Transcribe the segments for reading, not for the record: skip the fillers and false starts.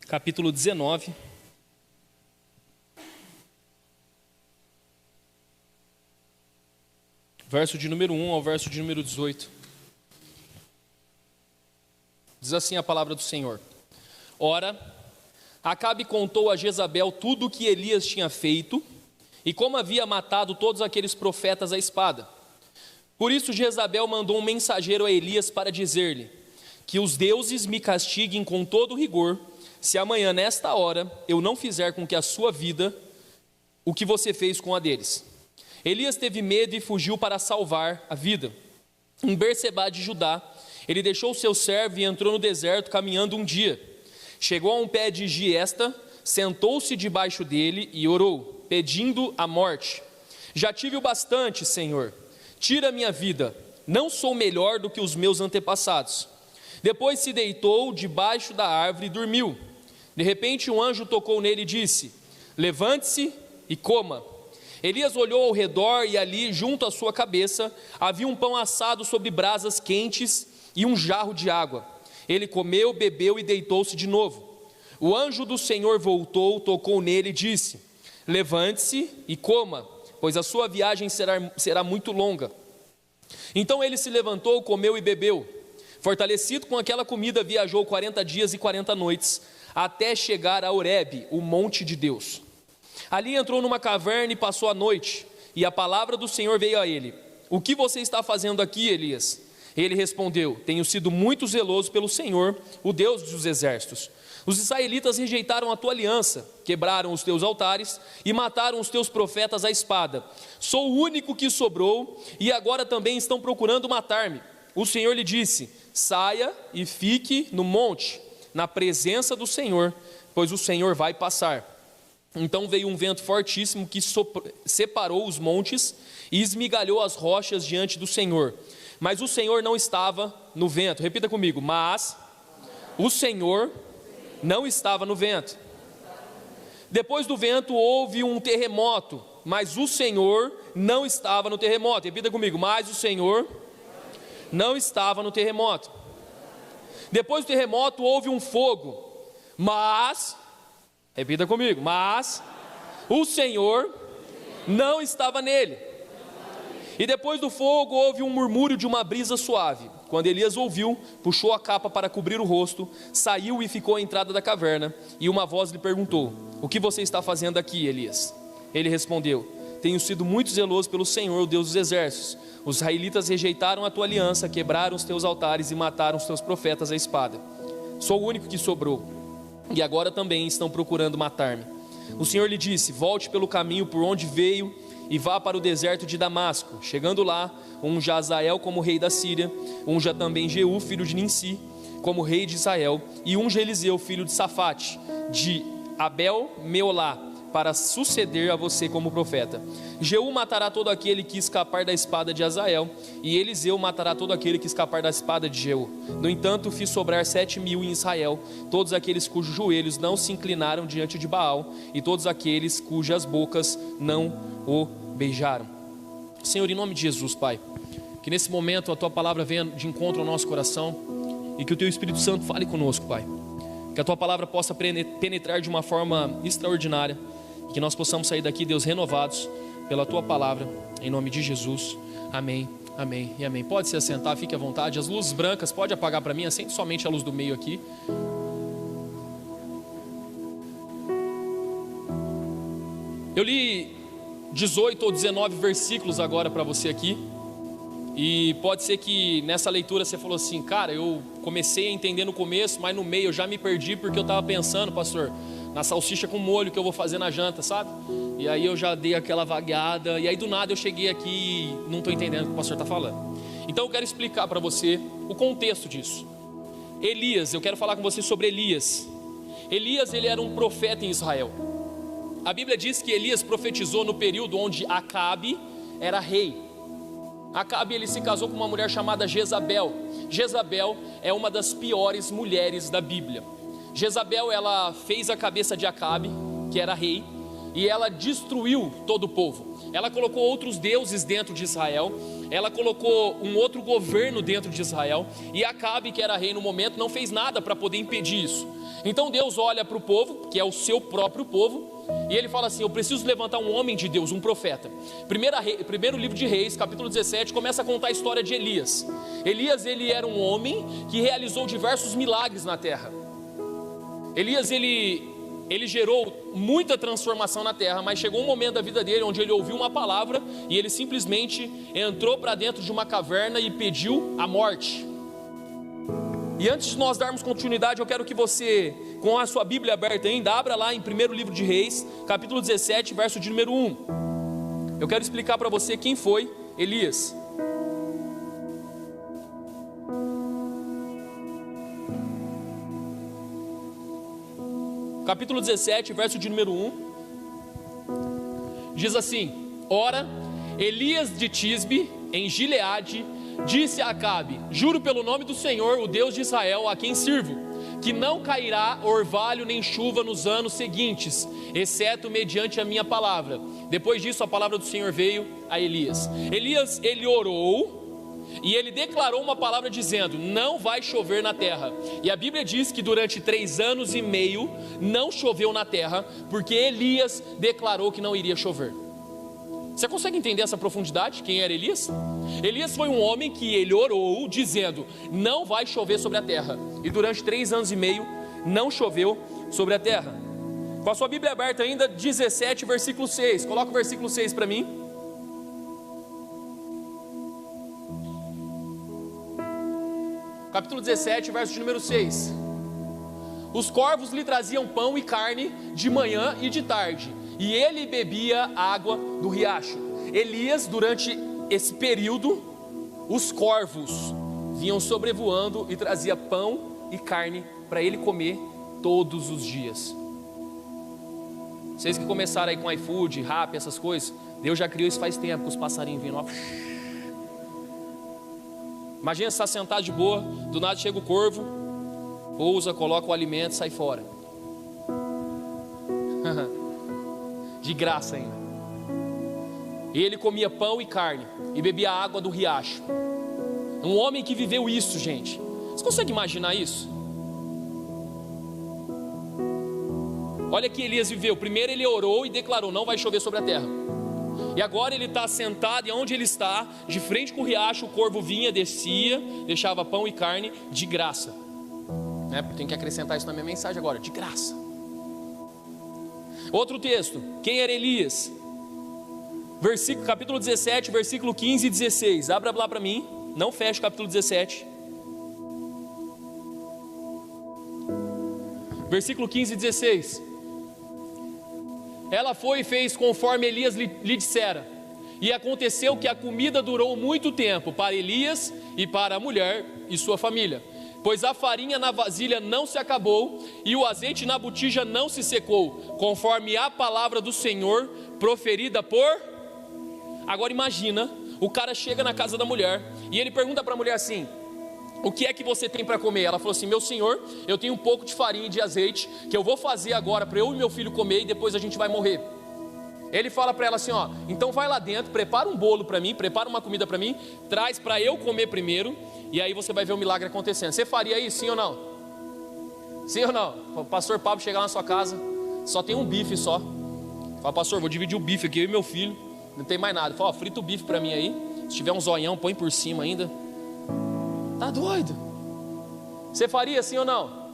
Capítulo 19, verso de número 1 ao verso de número 18. Diz assim a palavra do Senhor: Ora, Acabe contou a Jezabel tudo o que Elias tinha feito e como havia matado todos aqueles profetas à espada. Por isso Jezabel mandou um mensageiro a Elias para dizer-lhe: que os deuses me castiguem com todo rigor, se amanhã nesta hora eu não fizer com que a sua vida o que você fez com a deles. Elias teve medo e fugiu para salvar a vida. Em Berseba de Judá, ele deixou seu servo e entrou no deserto caminhando um dia. Chegou a um pé de giesta, sentou-se debaixo dele e orou, pedindo a morte. Já tive o bastante, Senhor, tira minha vida, não sou melhor do que os meus antepassados. Depois se deitou debaixo da árvore e dormiu. De repente um anjo tocou nele e disse: levante-se e coma. Elias olhou ao redor e ali, junto à sua cabeça, havia um pão assado sobre brasas quentes e um jarro de água. Ele comeu, bebeu e deitou-se de novo. O anjo do Senhor voltou, tocou nele e disse: levante-se e coma, pois a sua viagem será muito longa. Então ele se levantou, comeu e bebeu. Fortalecido com aquela comida, viajou 40 dias e 40 noites, até chegar a Horebe, o monte de Deus. Ali entrou numa caverna e passou a noite, e a palavra do Senhor veio a ele: o que você está fazendo aqui, Elias? Ele respondeu: tenho sido muito zeloso pelo Senhor, o Deus dos exércitos. Os israelitas rejeitaram a tua aliança, quebraram os teus altares e mataram os teus profetas à espada. Sou o único que sobrou, e agora também estão procurando matar-me. O Senhor lhe disse: saia e fique no monte, na presença do Senhor, pois o Senhor vai passar. Então veio um vento fortíssimo que separou os montes e esmigalhou as rochas diante do Senhor. Mas o Senhor não estava no vento. Repita comigo: mas o Senhor não estava no vento. Depois do vento houve um terremoto, mas o Senhor não estava no terremoto. Repita comigo: mas o Senhor não estava no terremoto. Depois do terremoto houve um fogo, mas, repita comigo, mas o Senhor não estava nele. E depois do fogo houve um murmúrio de uma brisa suave. Quando Elias ouviu, puxou a capa para cobrir o rosto, saiu e ficou à entrada da caverna. E uma voz lhe perguntou: o que você está fazendo aqui, Elias? Ele respondeu: tenho sido muito zeloso pelo Senhor, o Deus dos exércitos. Os israelitas rejeitaram a tua aliança, quebraram os teus altares e mataram os teus profetas à espada. Sou o único que sobrou, e agora também estão procurando matar-me. O Senhor lhe disse: volte pelo caminho por onde veio e vá para o deserto de Damasco. Chegando lá, unja Azael como rei da Síria, unja também Jeú, filho de Ninsi, como rei de Israel, e unja Eliseu, filho de Safate, de Abel-Meolá, para suceder a você como profeta. Jeú matará todo aquele que escapar da espada de Azael, e Eliseu matará todo aquele que escapar da espada de Jeú. No entanto, fiz sobrar 7.000 em Israel, todos aqueles cujos joelhos não se inclinaram diante de Baal, e todos aqueles cujas bocas não o beijaram. Senhor, em nome de Jesus, Pai, que nesse momento a tua palavra venha de encontro ao nosso coração, e que o teu Espírito Santo fale conosco, Pai. Que a tua palavra possa penetrar de uma forma extraordinária, e que nós possamos sair daqui, Deus, renovados pela tua palavra, em nome de Jesus. Amém, amém e amém. Pode se assentar, fique à vontade. As luzes brancas pode apagar para mim, acende somente a luz do meio aqui. Eu li 18 ou 19 versículos agora para você aqui, e pode ser que nessa leitura você falou assim: cara, eu comecei a entender no começo, mas no meio eu já me perdi, porque eu estava pensando, pastor, na salsicha com molho que eu vou fazer na janta, sabe? E aí eu já dei aquela vagueada, e aí do nada eu cheguei aqui e não estou entendendo o que o pastor está falando. Então eu quero explicar para você o contexto disso. Elias, eu quero falar com você sobre Elias. Elias, ele era um profeta em Israel. A Bíblia diz que Elias profetizou no período onde Acabe era rei. Acabe, ele se casou com uma mulher chamada Jezabel. Jezabel é uma das piores mulheres da Bíblia. Jezabel, ela fez a cabeça de Acabe, que era rei, e ela destruiu todo o povo. Ela colocou outros deuses dentro de Israel, ela colocou um outro governo dentro de Israel, e Acabe, que era rei no momento, não fez nada para poder impedir isso. Então Deus olha para o povo, que é o seu próprio povo, e ele fala assim: eu preciso levantar um homem de Deus, um profeta. Primeiro livro de Reis, capítulo 17, começa a contar a história de Elias. Elias, ele era um homem que realizou diversos milagres na terra. Elias, ele gerou muita transformação na terra, mas chegou um momento da vida dele onde ele ouviu uma palavra e ele simplesmente entrou para dentro de uma caverna e pediu a morte. E antes de nós darmos continuidade, eu quero que você, com a sua Bíblia aberta ainda, abra lá em primeiro livro de Reis, capítulo 17, verso de número 1. Eu quero explicar para você quem foi Elias. Capítulo 17, verso de número 1, diz assim: ora, Elias de Tisbe, em Gileade, disse a Acabe: juro pelo nome do Senhor, o Deus de Israel, a quem sirvo, que não cairá orvalho nem chuva nos anos seguintes, exceto mediante a minha palavra. Depois disso, a palavra do Senhor veio a Elias. Elias, ele orou, e ele declarou uma palavra dizendo: não vai chover na terra. E a Bíblia diz que durante 3 anos e meio não choveu na terra, porque Elias declarou que não iria chover. Você consegue entender essa profundidade? Quem era Elias? Elias foi um homem que ele orou dizendo: não vai chover sobre a terra. E durante 3 anos e meio não choveu sobre a terra. Com a sua Bíblia aberta ainda, 17, versículo 6. Coloca o versículo 6 para mim. Capítulo 17, verso de número 6. Os corvos lhe traziam pão e carne de manhã e de tarde, e ele bebia água do riacho. Elias, durante esse período, os corvos vinham sobrevoando e trazia pão e carne para ele comer todos os dias. Vocês que começaram aí com iFood, Rappi, essas coisas, Deus já criou isso faz tempo, com os passarinhos vindo, ó. Imagina você está sentado de boa, do nada chega o corvo, pousa, coloca o alimento e sai fora. De graça ainda. E ele comia pão e carne e bebia água do riacho. Um homem que viveu isso, gente. Você consegue imaginar isso? Olha que Elias viveu. Primeiro ele orou e declarou: não vai chover sobre a terra. E agora ele está sentado, e onde ele está, de frente com o riacho, o corvo vinha, descia, deixava pão e carne de graça. Tem que acrescentar isso na minha mensagem agora: de graça. Outro texto, quem era Elias? Capítulo 17, versículo 15 e 16. Abra lá para mim, não feche o capítulo 17. Versículo 15 e 16. Ela foi e fez conforme Elias lhe dissera. E aconteceu que a comida durou muito tempo para Elias e para a mulher e sua família, pois a farinha na vasilha não se acabou e o azeite na botija não se secou, conforme a palavra do Senhor proferida por... Agora imagina, o cara chega na casa da mulher e ele pergunta para a mulher assim: o que é que você tem para comer? Ela falou assim: meu senhor, eu tenho um pouco de farinha e de azeite que eu vou fazer agora para eu e meu filho comer, e depois a gente vai morrer. Ele fala para ela assim: ó, então vai lá dentro, prepara um bolo para mim, prepara uma comida para mim, traz para eu comer primeiro, e aí você vai ver o milagre acontecendo. Você faria isso, sim ou não? Sim ou não? O pastor Pablo chegar na sua casa, só tem um bife só. Fala: pastor, vou dividir o bife aqui, eu e meu filho, não tem mais nada. Fala: ó, frita o bife para mim aí, se tiver um zoião, põe por cima ainda. Tá doido? Você faria sim ou não?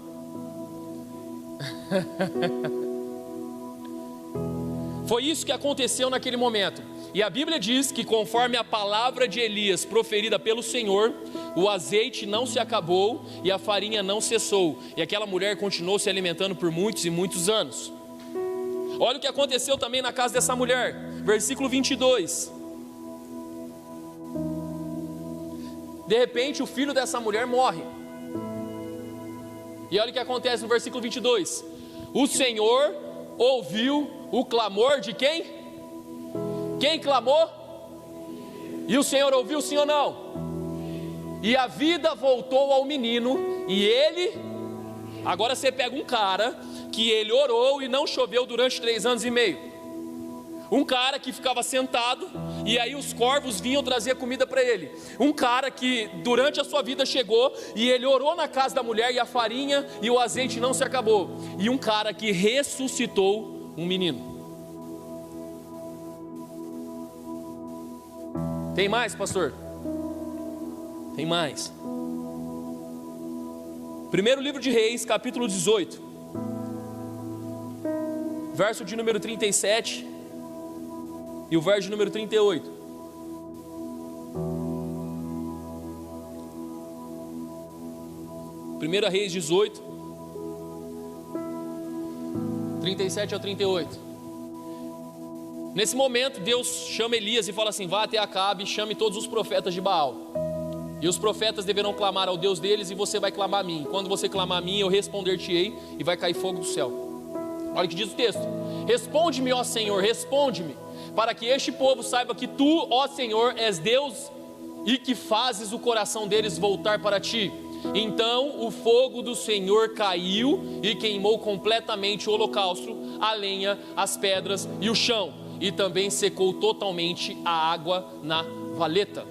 Foi isso que aconteceu naquele momento. E a Bíblia diz que conforme a palavra de Elias proferida pelo Senhor, o azeite não se acabou e a farinha não cessou. E aquela mulher continuou se alimentando por muitos e muitos anos. Olha o que aconteceu também na casa dessa mulher. Versículo 22. De repente o filho dessa mulher morre. E olha o que acontece no versículo 22. O Senhor ouviu o clamor de quem? Quem clamou? E o Senhor ouviu, sim ou não? E a vida voltou ao menino. E ele... Agora você pega um cara que ele orou e não choveu durante 3 anos e meio. Um cara que ficava sentado e aí os corvos vinham trazer comida para ele. Um cara que durante a sua vida chegou e ele orou na casa da mulher e a farinha e o azeite não se acabou. E um cara que ressuscitou um menino. Tem mais, pastor? Tem mais. Primeiro livro de Reis, capítulo 18, verso de número 37 e o verso de número 38. Primeira Reis 18, 37 ao 38. Nesse momento Deus chama Elias e fala assim: vá até Acabe e chame todos os profetas de Baal, e os profetas deverão clamar ao Deus deles, e você vai clamar a mim. Quando você clamar a mim, eu responder-te-ei, e vai cair fogo do céu. Olha o que diz o texto: responde-me, ó Senhor, responde-me, para que este povo saiba que tu, ó Senhor, és Deus, e que fazes o coração deles voltar para ti. Então o fogo do Senhor caiu e queimou completamente o holocausto, a lenha, as pedras e o chão, e também secou totalmente a água na valeta.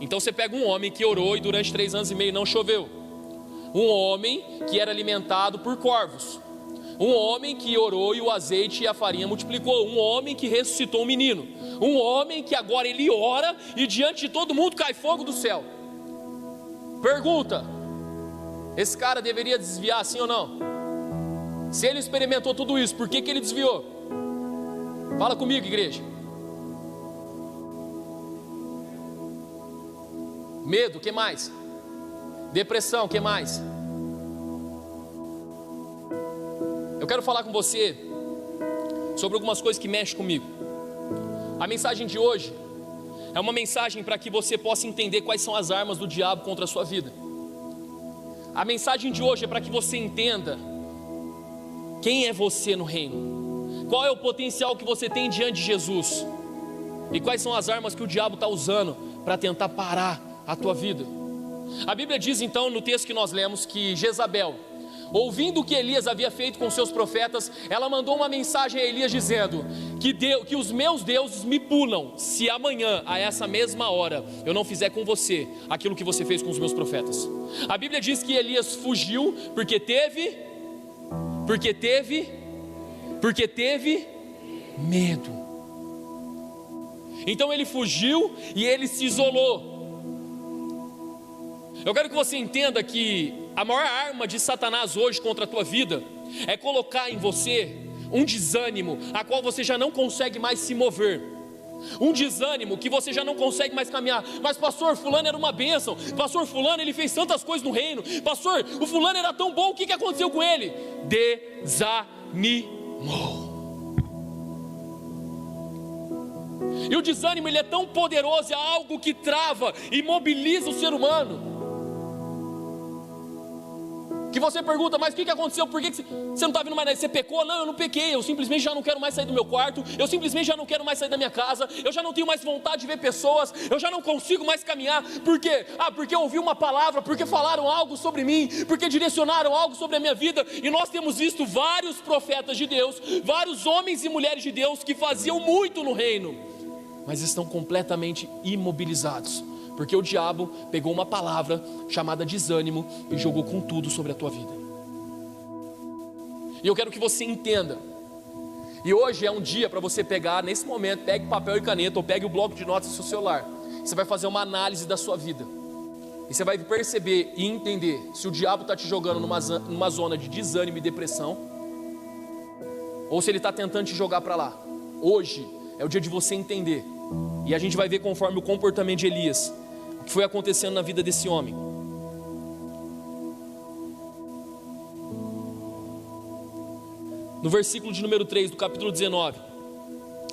Então você pega um homem que orou e durante 3 anos e meio não choveu, um homem que era alimentado por corvos, um homem que orou e o azeite e a farinha multiplicou, um homem que ressuscitou um menino, um homem que agora ele ora e diante de todo mundo cai fogo do céu. Pergunta: esse cara deveria desviar, sim ou não? Se ele experimentou tudo isso, por que ele desviou? Fala comigo, igreja. Medo, o que mais? Depressão, o que mais? Eu quero falar com você sobre algumas coisas que mexem comigo. A mensagem de hoje é uma mensagem para que você possa entender quais são as armas do diabo contra a sua vida. A mensagem de hoje é para que você entenda quem é você no reino, qual é o potencial que você tem diante de Jesus, e quais são as armas que o diabo está usando para tentar parar a tua vida. A Bíblia diz então no texto que nós lemos que Jezabel, ouvindo o que Elias havia feito com seus profetas, ela mandou uma mensagem a Elias dizendo que os meus deuses me punam se amanhã a essa mesma hora eu não fizer com você aquilo que você fez com os meus profetas. A Bíblia diz que Elias fugiu porque teve medo. Então ele fugiu e ele se isolou. Eu quero que você entenda que a maior arma de Satanás hoje contra a tua vida é colocar em você um desânimo a qual você já não consegue mais se mover, um desânimo que você já não consegue mais caminhar. Mas pastor, fulano era uma bênção, pastor, fulano ele fez tantas coisas no reino, pastor, o fulano era tão bom, o que aconteceu com ele? Desanimou. E o desânimo ele é tão poderoso, é algo que trava e imobiliza o ser humano, que você pergunta: mas o que aconteceu? Por que você não está vindo mais? Você pecou? Não, eu não pequei, eu simplesmente já não quero mais sair do meu quarto, eu simplesmente já não quero mais sair da minha casa, eu já não tenho mais vontade de ver pessoas, eu já não consigo mais caminhar. Por quê? Porque eu ouvi uma palavra, porque falaram algo sobre mim, porque direcionaram algo sobre a minha vida. E nós temos visto vários profetas de Deus, vários homens e mulheres de Deus que faziam muito no reino, mas estão completamente imobilizados, porque o diabo pegou uma palavra chamada desânimo e jogou com tudo sobre a tua vida. E eu quero que você entenda, e hoje é um dia para você pegar, nesse momento, pegue papel e caneta, ou pegue o bloco de notas do seu celular. Você vai fazer uma análise da sua vida, e você vai perceber e entender se o diabo está te jogando numa zona de desânimo e depressão, ou se ele está tentando te jogar para lá. Hoje é o dia de você entender, e a gente vai ver conforme o comportamento de Elias, o que foi acontecendo na vida desse homem. No versículo de número 3 do capítulo 19,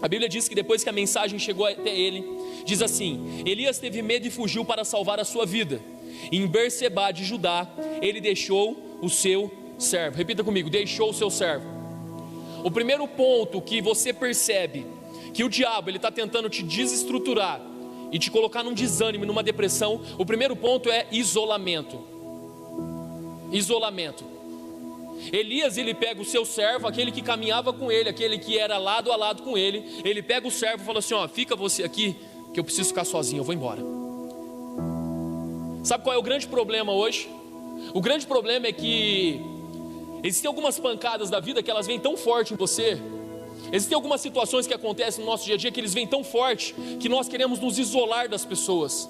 a Bíblia diz que depois que a mensagem chegou até ele, diz assim: Elias teve medo e fugiu para salvar a sua vida. Em Berseba de Judá, ele deixou o seu servo. Repita comigo: deixou o seu servo. O primeiro ponto que você percebe que o diabo ele está tentando te desestruturar e te colocar num desânimo, numa depressão, o primeiro ponto é isolamento. Isolamento. Elias, ele pega o seu servo, aquele que caminhava com ele, aquele que era lado a lado com ele. Ele pega o servo e fala assim: ó, fica você aqui, que eu preciso ficar sozinho, eu vou embora. Sabe qual é o grande problema hoje? O grande problema é que existem algumas pancadas da vida que elas vêm tão forte em você. Existem algumas situações que acontecem no nosso dia a dia que eles vêm tão forte que nós queremos nos isolar das pessoas.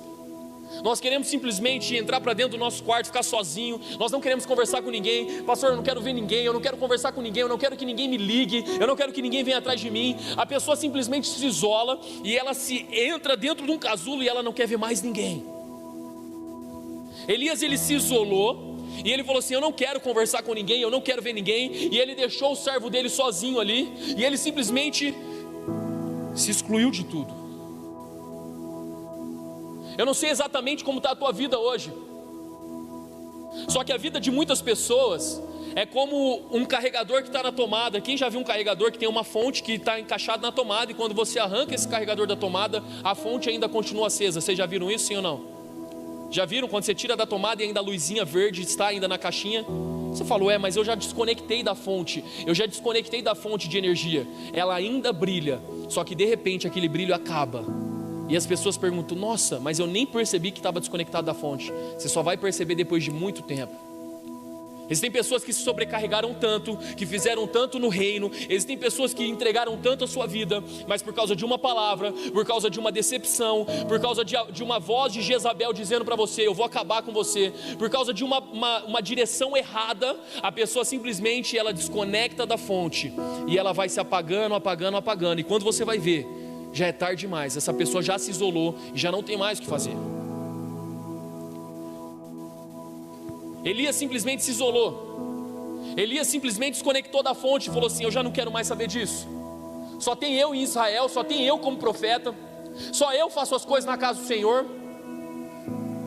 Nós queremos simplesmente entrar para dentro do nosso quarto, ficar sozinho. Nós não queremos conversar com ninguém. Pastor, eu não quero ver ninguém, eu não quero conversar com ninguém, eu não quero que ninguém me ligue, eu não quero que ninguém venha atrás de mim. A pessoa simplesmente se isola e ela se entra dentro de um casulo e ela não quer ver mais ninguém. Elias, ele se isolou e ele falou assim: eu não quero conversar com ninguém, eu não quero ver ninguém. E ele deixou o servo dele sozinho ali, e ele simplesmente se excluiu de tudo. Eu não sei exatamente como está a tua vida hoje, só que a vida de muitas pessoas é como um carregador que está na tomada. Quem já viu um carregador que tem uma fonte que está encaixada na tomada, e quando você arranca esse carregador da tomada, a fonte ainda continua acesa? Vocês já viram isso, sim ou não? Já viram quando você tira da tomada e ainda a luzinha verde está ainda na caixinha? Você fala: mas eu já desconectei da fonte, eu já desconectei da fonte de energia. Ela ainda brilha, só que de repente aquele brilho acaba. E as pessoas perguntam: nossa, mas eu nem percebi que estava desconectado da fonte. Você só vai perceber depois de muito tempo. Existem pessoas que se sobrecarregaram tanto, que fizeram tanto no reino. Existem pessoas que entregaram tanto a sua vida, mas por causa de uma palavra, por causa de uma decepção, por causa de uma voz de Jezabel dizendo para você: eu vou acabar com você, por causa de uma direção errada, a pessoa simplesmente ela desconecta da fonte e ela vai se apagando, apagando, apagando. E quando você vai ver, já é tarde demais. Essa pessoa já se isolou e já não tem mais o que fazer. Elias simplesmente se isolou. Elias simplesmente desconectou da fonte e falou assim: eu já não quero mais saber disso. Só tem eu em Israel, só tem eu como profeta, só eu faço as coisas na casa do Senhor.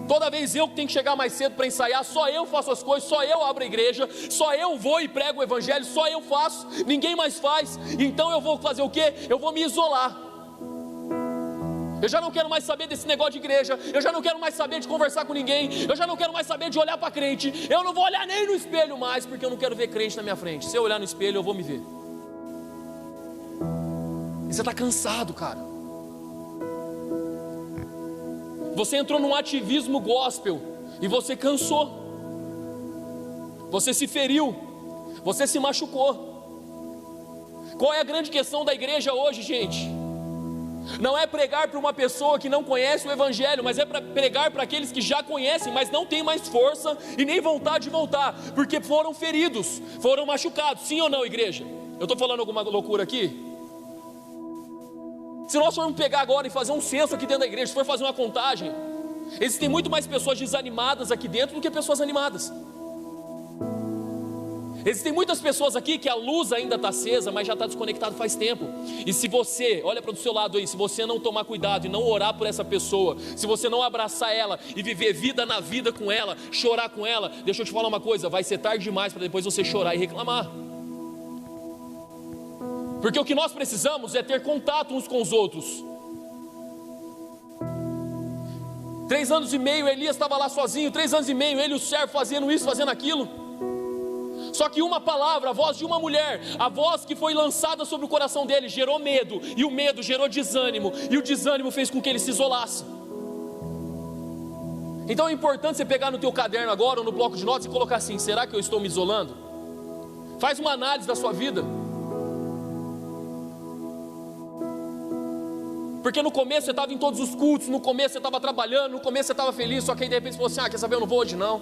Toda vez eu que tenho que chegar mais cedo para ensaiar, só eu faço as coisas, só eu abro a igreja, só eu vou e prego o evangelho, só eu faço, ninguém mais faz. Então eu vou fazer o quê? Eu vou me isolar. Eu já não quero mais saber desse negócio de igreja, eu já não quero mais saber de conversar com ninguém, eu já não quero mais saber de olhar para crente, eu não vou olhar nem no espelho mais, porque eu não quero ver crente na minha frente. Se eu olhar no espelho, eu vou me ver. E você está cansado, cara. Você entrou num ativismo gospel e você cansou. Você se feriu, você se machucou. Qual é a grande questão da igreja hoje, gente? Não é pregar para uma pessoa que não conhece o evangelho, mas é para pregar para aqueles que já conhecem, mas não tem mais força e nem vontade de voltar, porque foram feridos, foram machucados. Sim ou não, igreja? Eu estou falando alguma loucura aqui? Se nós formos pegar agora e fazer um censo aqui dentro da igreja, se for fazer uma contagem, existem muito mais pessoas desanimadas aqui dentro do que pessoas animadas. Existem muitas pessoas aqui que a luz ainda está acesa, mas já está desconectado faz tempo. E se você, olha para o seu lado aí, se você não tomar cuidado e não orar por essa pessoa, se você não abraçar ela e viver vida na vida com ela, chorar com ela, deixa eu te falar uma coisa, vai ser tarde demais para depois você chorar e reclamar. Porque o que nós precisamos é ter contato uns com os outros. 3 anos e meio Elias estava lá sozinho, 3 anos e meio ele e o servo fazendo isso, fazendo aquilo. Só que uma palavra, a voz de uma mulher, a voz que foi lançada sobre o coração dele gerou medo, e o medo gerou desânimo, e o desânimo fez com que ele se isolasse. Então é importante você pegar no teu caderno agora, ou no bloco de notas, e colocar assim: será que eu estou me isolando? Faz uma análise da sua vida. Porque no começo você estava em todos os cultos, no começo você estava trabalhando, no começo você estava feliz, só que aí de repente você falou assim: quer saber, eu não vou hoje não,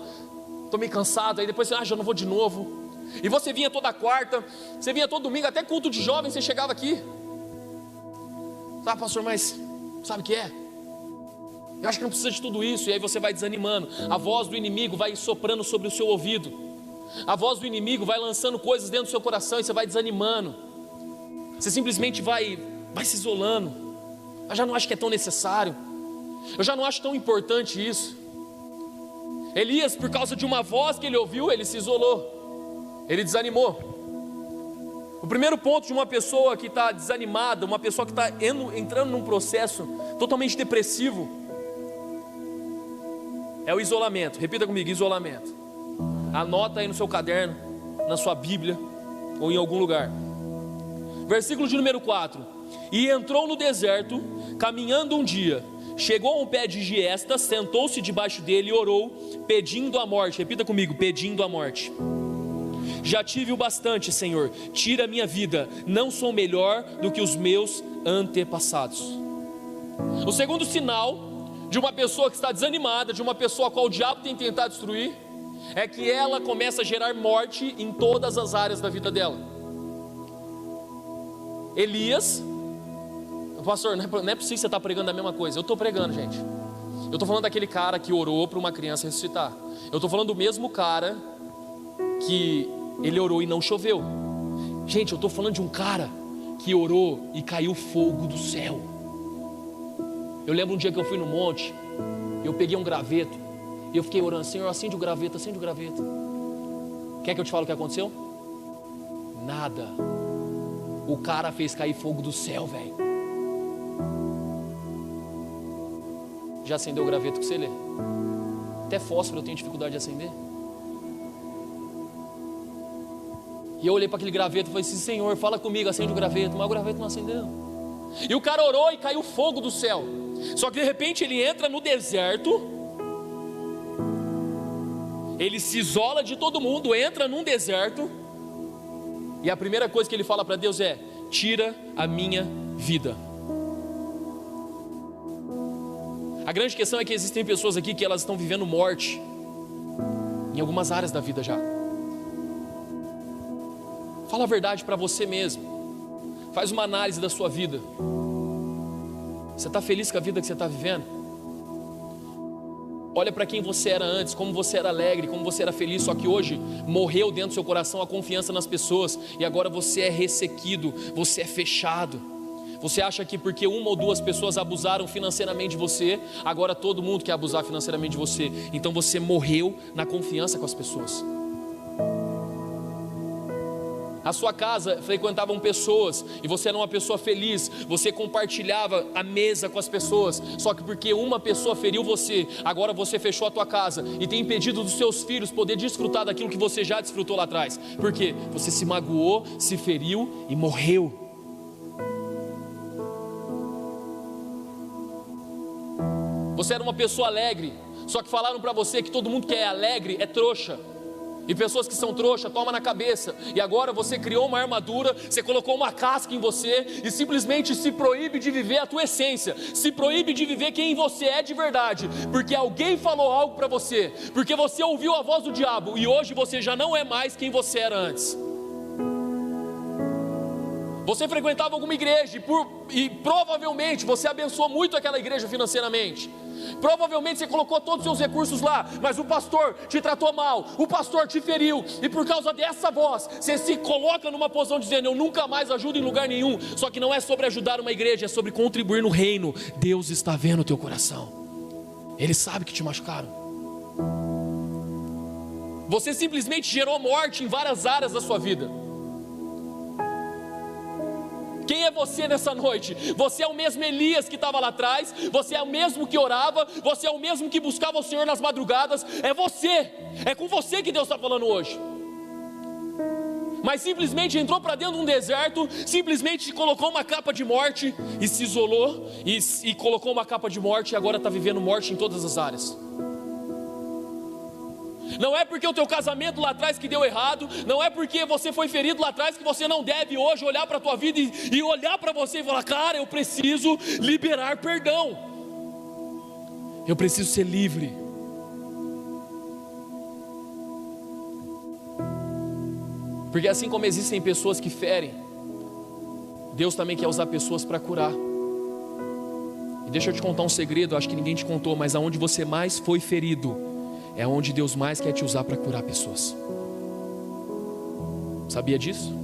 estou meio cansado. Aí depois você: já não vou de novo. E você vinha toda quarta, você vinha todo domingo, até culto de jovem você chegava aqui. Pastor, mas sabe o que é? Eu acho que não precisa de tudo isso. E aí você vai desanimando. A voz do inimigo vai soprando sobre o seu ouvido. A voz do inimigo vai lançando coisas dentro do seu coração e você vai desanimando. Você simplesmente vai se isolando. Eu já não acho que é tão necessário. Eu já não acho tão importante isso. Elias, por causa de uma voz que ele ouviu, ele se isolou. Ele desanimou. O primeiro ponto de uma pessoa que está desanimada, uma pessoa que está entrando num processo totalmente depressivo, é o isolamento. Repita comigo: isolamento. Anota aí no seu caderno. na sua Bíblia ou em algum lugar. Versículo de número 4: e entrou no deserto, caminhando um dia, chegou a um pé de giesta, sentou-se debaixo dele e orou, pedindo a morte. Repita comigo: pedindo a morte. Já tive o bastante, Senhor, tira a minha vida, não sou melhor do que os meus antepassados. O segundo sinal de uma pessoa que está desanimada, de uma pessoa a qual o diabo tem tentado destruir, é que ela começa a gerar morte em todas as áreas da vida dela. Elias, pastor, não é possível você estar pregando a mesma coisa. Eu estou pregando, gente. Eu estou falando daquele cara que orou para uma criança ressuscitar. Eu estou falando do mesmo cara que ele orou e não choveu. Gente, eu estou falando de um cara que orou e caiu fogo do céu. Eu lembro um dia que eu fui no monte, eu peguei um graveto e eu fiquei orando: Senhor, acende o graveto, acende o graveto. Quer que eu te fale o que aconteceu? Nada. O cara fez cair fogo do céu, velho. Já acendeu o graveto que você lê? Até fósforo eu tenho dificuldade de acender. E eu olhei para aquele graveto e falei assim: Senhor, fala comigo, acende o graveto. Mas o graveto não acendeu. E o cara orou e caiu fogo do céu. Só que de repente ele entra no deserto, ele se isola de todo mundo, entra num deserto, e a primeira coisa que ele fala para Deus é: tira a minha vida. A grande questão é que existem pessoas aqui que elas estão vivendo morte em algumas áreas da vida já. Fala a verdade para você mesmo. Faz uma análise da sua vida. Você está feliz com a vida que você está vivendo? Olha para quem você era antes, como você era alegre, como você era feliz. Só que hoje morreu dentro do seu coração a confiança nas pessoas, e agora você é ressequido, você é fechado. Você acha que porque uma ou duas pessoas abusaram financeiramente de você, agora todo mundo quer abusar financeiramente de você. Então você morreu na confiança com as pessoas. A sua casa frequentavam pessoas e você era uma pessoa feliz, você compartilhava a mesa com as pessoas. Só que porque uma pessoa feriu você, agora você fechou a tua casa e tem impedido dos seus filhos poder desfrutar daquilo que você já desfrutou lá atrás. Por quê? Você se magoou, se feriu e morreu. Você era uma pessoa alegre, só que falaram para você que todo mundo que é alegre é trouxa. E pessoas que são trouxa, toma na cabeça. E agora você criou uma armadura, você colocou uma casca em você e simplesmente se proíbe de viver a tua essência. Se proíbe de viver quem você é de verdade. Porque alguém falou algo para você. Porque você ouviu a voz do diabo. E hoje você já não é mais quem você era antes. Você frequentava alguma igreja e provavelmente você abençoou muito aquela igreja financeiramente. Provavelmente você colocou todos os seus recursos lá, mas o pastor te tratou mal, o pastor te feriu, e por causa dessa voz, você se coloca numa posição dizendo: eu nunca mais ajudo em lugar nenhum. Só que não é sobre ajudar uma igreja, é sobre contribuir no reino. Deus está vendo o teu coração, Ele sabe que te machucaram. Você simplesmente gerou morte em várias áreas da sua vida. Quem é você nessa noite? Você é o mesmo Elias que estava lá atrás, você é o mesmo que orava, você é o mesmo que buscava o Senhor nas madrugadas. É você, é com você que Deus está falando hoje. Mas simplesmente entrou para dentro de um deserto, simplesmente colocou uma capa de morte e se isolou e colocou uma capa de morte, e agora está vivendo morte em todas as áreas. Não é porque o teu casamento lá atrás que deu errado, não é porque você foi ferido lá atrás que você não deve hoje olhar para a tua vida e olhar para você e falar: cara, eu preciso liberar perdão, eu preciso ser livre. Porque assim como existem pessoas que ferem, Deus também quer usar pessoas para curar. E deixa eu te contar um segredo, acho que ninguém te contou, mas aonde você mais foi ferido é onde Deus mais quer te usar para curar pessoas. Sabia disso?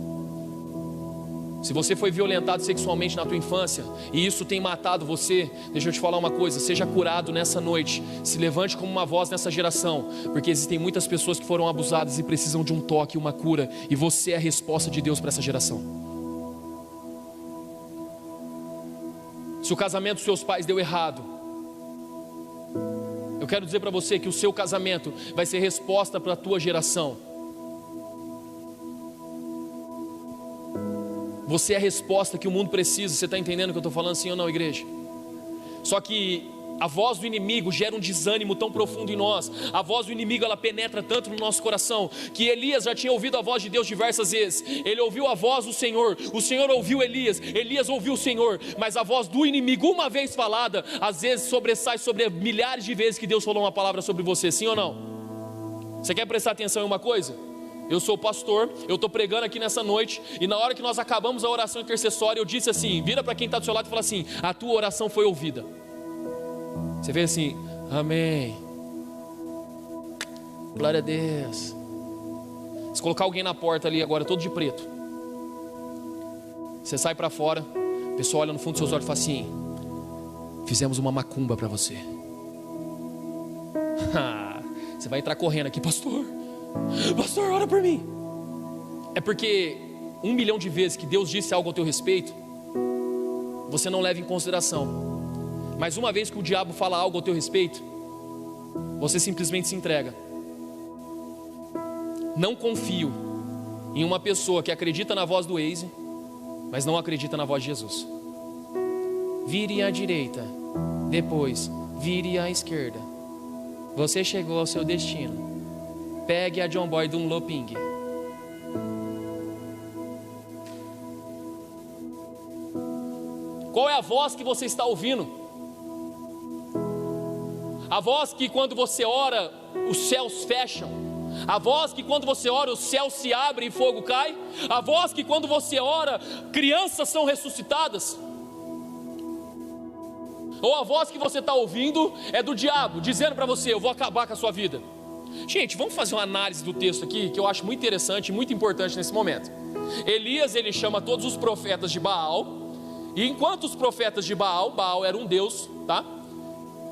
Se você foi violentado sexualmente na tua infância e isso tem matado você, deixa eu te falar uma coisa: seja curado nessa noite. Se levante como uma voz nessa geração, porque existem muitas pessoas que foram abusadas e precisam de um toque, uma cura, e você é a resposta de Deus para essa geração. Se o casamento dos seus pais deu errado, eu quero dizer para você que o seu casamento vai ser resposta para a tua geração. Você é a resposta que o mundo precisa. Você está entendendo o que eu estou falando, sim ou não, igreja? Só que a voz do inimigo gera um desânimo tão profundo em nós. A voz do inimigo, ela penetra tanto no nosso coração, que Elias já tinha ouvido a voz de Deus diversas vezes. Ele ouviu a voz do Senhor, o Senhor ouviu Elias, Elias ouviu o Senhor. Mas a voz do inimigo, uma vez falada, às vezes sobressai sobre milhares de vezes que Deus falou uma palavra sobre você, sim ou não? Você quer prestar atenção em uma coisa? Eu sou pastor, eu estou pregando aqui nessa noite, e na hora que nós acabamos a oração intercessória, eu disse assim, vira para quem está do seu lado e fala assim: a tua oração foi ouvida. Você vê assim, amém, glória a Deus. Se colocar alguém na porta ali agora, todo de preto, você sai para fora, a pessoa olha no fundo dos seus olhos e fala assim: fizemos uma macumba para você. Você vai entrar correndo aqui, pastor, ora por mim. É porque 1 milhão de vezes que Deus disse algo ao teu respeito, você não leva em consideração. Mas uma vez que o diabo fala algo ao teu respeito, você simplesmente se entrega. Não confio em uma pessoa que acredita na voz do Waze, mas não acredita na voz de Jesus. Vire à direita, depois vire à esquerda. Você chegou ao seu destino. Pegue a John Boy Dunloping. Qual é a voz que você está ouvindo? A voz que quando você ora, os céus fecham. A voz que quando você ora, os céus se abrem e fogo cai. A voz que quando você ora, crianças são ressuscitadas. Ou a voz que você está ouvindo é do diabo, dizendo para você: eu vou acabar com a sua vida. Gente, vamos fazer uma análise do texto aqui, que eu acho muito interessante e muito importante nesse momento. Elias, ele chama todos os profetas de Baal. E enquanto os profetas de Baal era um deus, tá?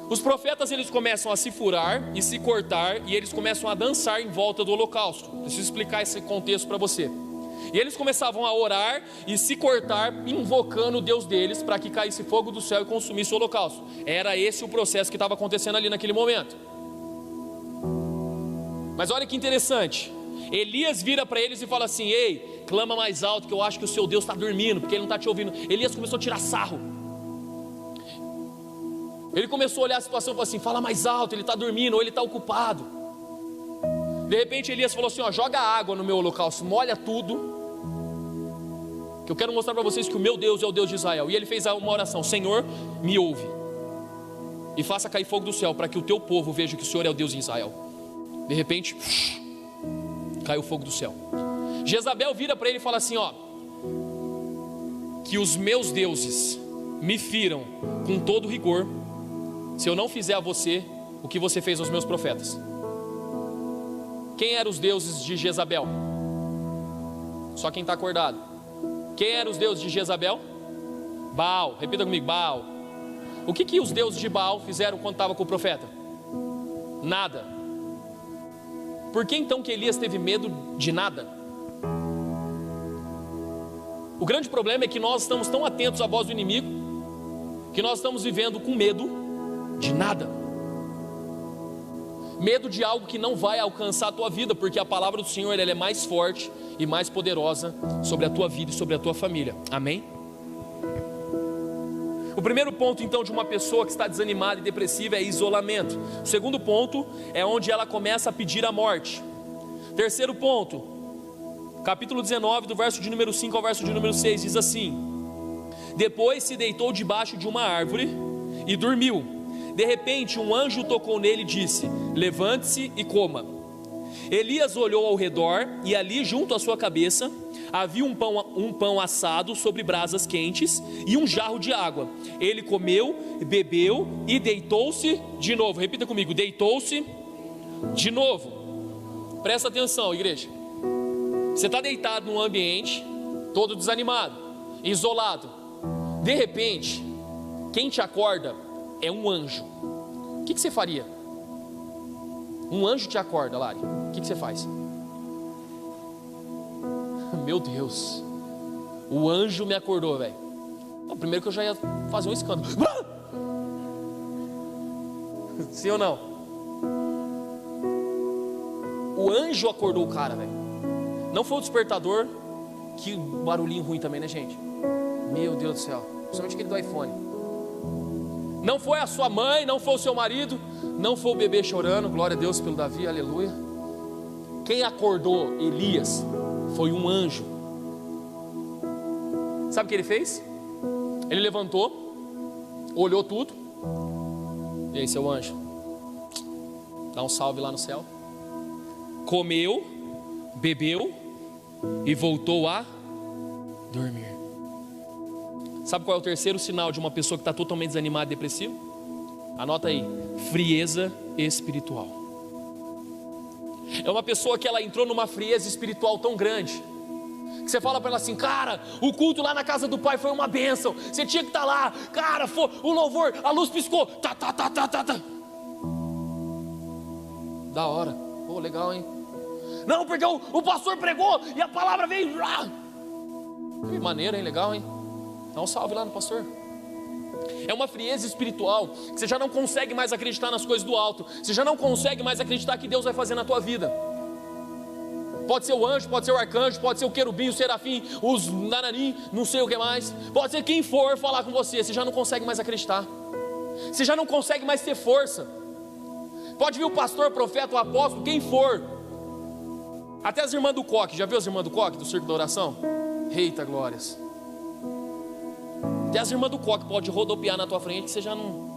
Os profetas, eles começam a se furar e se cortar, e eles começam a dançar em volta do holocausto. Preciso explicar esse contexto para você. E eles começavam a orar e se cortar, invocando o Deus deles, para que caísse fogo do céu e consumisse o holocausto. Era esse o processo que estava acontecendo ali naquele momento. Mas olha que interessante, Elias vira para eles e fala assim: ei, clama mais alto, que eu acho que o seu Deus está dormindo, porque ele não está te ouvindo. Elias começou a tirar sarro. Ele começou a olhar a situação e falou assim: fala mais alto, ele está dormindo, ou ele está ocupado. De repente Elias falou assim: ó, joga água no meu holocausto, molha tudo, que eu quero mostrar para vocês que o meu Deus é o Deus de Israel. E ele fez uma oração: Senhor, me ouve e faça cair fogo do céu, para que o teu povo veja que o Senhor é o Deus de Israel. De repente, caiu fogo do céu. Jezabel vira para ele e fala assim: ó, que os meus deuses me firam com todo rigor, se eu não fizer a você o que você fez aos meus profetas. Quem eram os deuses de Jezabel? Só quem está acordado. Quem eram os deuses de Jezabel? Baal. Repita comigo: Baal. O que os deuses de Baal fizeram quando estava com o profeta? Nada. Por que então que Elias teve medo de nada? O grande problema é que nós estamos tão atentos à voz do inimigo, que nós estamos vivendo com medo de nada. Medo de algo que não vai alcançar a tua vida, porque a palavra do Senhor, ela é mais forte e mais poderosa sobre a tua vida e sobre a tua família. Amém? O primeiro ponto então de uma pessoa que está desanimada e depressiva é isolamento. O segundo ponto é onde ela começa a pedir a morte. Terceiro ponto, capítulo 19, do verso de número 5 ao verso de número 6, diz assim: depois se deitou debaixo de uma árvore e dormiu. De repente um anjo tocou nele e disse: levante-se e coma. Elias olhou ao redor e ali junto à sua cabeça havia um pão assado sobre brasas quentes e um jarro de água. Ele comeu, bebeu e deitou-se de novo. Repita comigo: deitou-se de novo. Presta atenção, igreja. Você está deitado num ambiente todo desanimado, isolado. De repente, quem te acorda é um anjo. O que você faria? Um anjo te acorda, Lari. O que você faz? Meu Deus, o anjo me acordou, velho. Primeiro que eu já ia fazer um escândalo. Sim ou não? O anjo acordou o cara, velho. Não foi o despertador que barulhinho ruim também, né, gente? Meu Deus do céu, principalmente aquele do iPhone. Não foi a sua mãe, não foi o seu marido, não foi o bebê chorando, glória a Deus pelo Davi, aleluia. Quem acordou Elias foi um anjo. Sabe o que ele fez? Ele levantou, olhou tudo. E aí, seu anjo, dá um salve lá no céu. Comeu, bebeu e voltou a dormir. Sabe qual é o terceiro sinal de uma pessoa que está totalmente desanimada e depressiva? Anota aí: frieza espiritual. É uma pessoa que ela entrou numa frieza espiritual tão grande que você fala para ela assim: cara, o culto lá na casa do pai foi uma bênção, você tinha que estar lá, cara, foi, o louvor, a luz piscou, tá. Da hora, pô, legal, hein? Não, porque o pastor pregou e a palavra veio. Que maneira, hein? Legal, hein? Dá um salve lá no pastor. É uma frieza espiritual que você já não consegue mais acreditar nas coisas do alto. Você já não consegue mais acreditar que Deus vai fazer na tua vida. Pode ser o anjo, pode ser o arcanjo, pode ser o querubim, o serafim, os nananim, não sei o que mais. Pode ser quem for falar com você. Você já não consegue mais acreditar. Você já não consegue mais ter força. Pode vir o pastor, o profeta, o apóstolo, quem for. Até as irmãs do coque. Já viu as irmãs do coque, do Circo da Oração? Eita glórias. Até as irmãs do coque pode rodopiar na tua frente que você já não...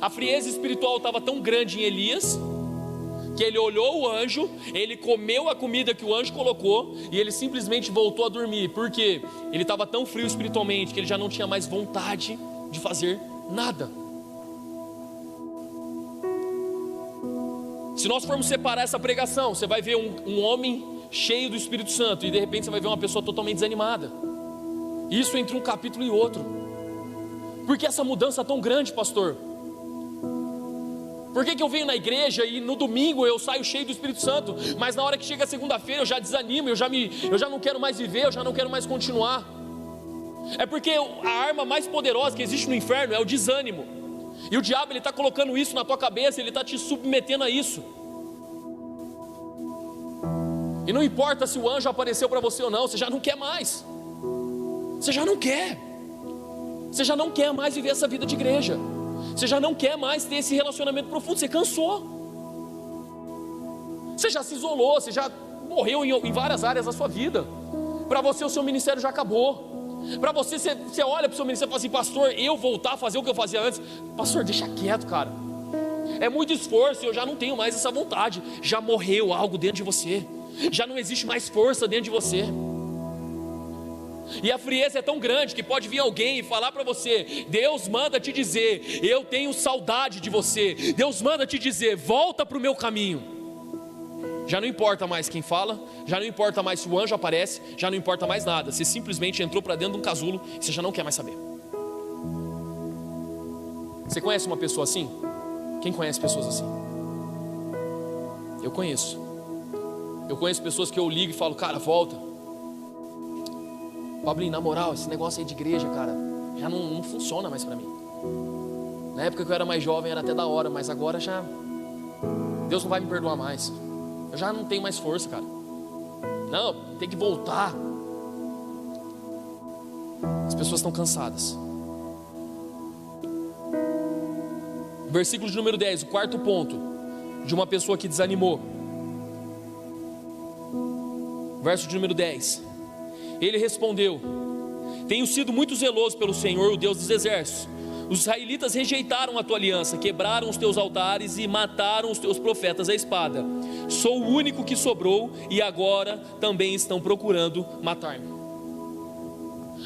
A frieza espiritual estava tão grande em Elias que ele olhou o anjo, ele comeu a comida que o anjo colocou e ele simplesmente voltou a dormir. Por quê? Ele estava tão frio espiritualmente que ele já não tinha mais vontade de fazer nada. Se nós formos separar essa pregação, você vai ver um homem cheio do Espírito Santo e de repente você vai ver uma pessoa totalmente desanimada. Isso entre um capítulo e outro. Por que essa mudança tão grande, pastor? Por que eu venho na igreja e no domingo eu saio cheio do Espírito Santo, mas na hora que chega a segunda-feira eu já desanimo, eu já não quero mais viver, eu já não quero mais continuar? É porque a arma mais poderosa que existe no inferno é o desânimo. E o diabo, ele está colocando isso na tua cabeça, ele está te submetendo a isso. E não importa se o anjo apareceu para você ou não, você já não quer mais. Você já não quer. Você já não quer mais viver essa vida de igreja. Você já não quer mais ter esse relacionamento profundo. Você cansou. Você já se isolou. Você já morreu em várias áreas da sua vida. Para você o seu ministério já acabou. Para você olha para o seu ministério e fala assim: pastor, eu voltar a fazer o que eu fazia antes. Pastor, deixa quieto, cara. É muito esforço, eu já não tenho mais essa vontade. Já morreu algo dentro de você. Já não existe mais força dentro de você. E a frieza é tão grande que pode vir alguém e falar para você: Deus manda te dizer, eu tenho saudade de você. Deus manda te dizer, volta para o meu caminho. Já não importa mais quem fala, já não importa mais se o anjo aparece, já não importa mais nada. Você simplesmente entrou para dentro de um casulo e você já não quer mais saber. Você conhece uma pessoa assim? Quem conhece pessoas assim? Eu conheço. Eu conheço pessoas que eu ligo e falo: cara, volta. Pablinho, na moral, esse negócio aí de igreja, cara, já não funciona mais pra mim. Na época que eu era mais jovem era até da hora, mas agora já... Deus não vai me perdoar mais. Eu já não tenho mais força, cara. Não, tem que voltar. As pessoas estão cansadas. Versículo de número 10, o quarto ponto de uma pessoa que desanimou. Verso de número 10. Ele respondeu: tenho sido muito zeloso pelo Senhor, o Deus dos exércitos. Os israelitas rejeitaram a tua aliança, quebraram os teus altares e mataram os teus profetas à espada. Sou o único que sobrou e agora também estão procurando matar-me.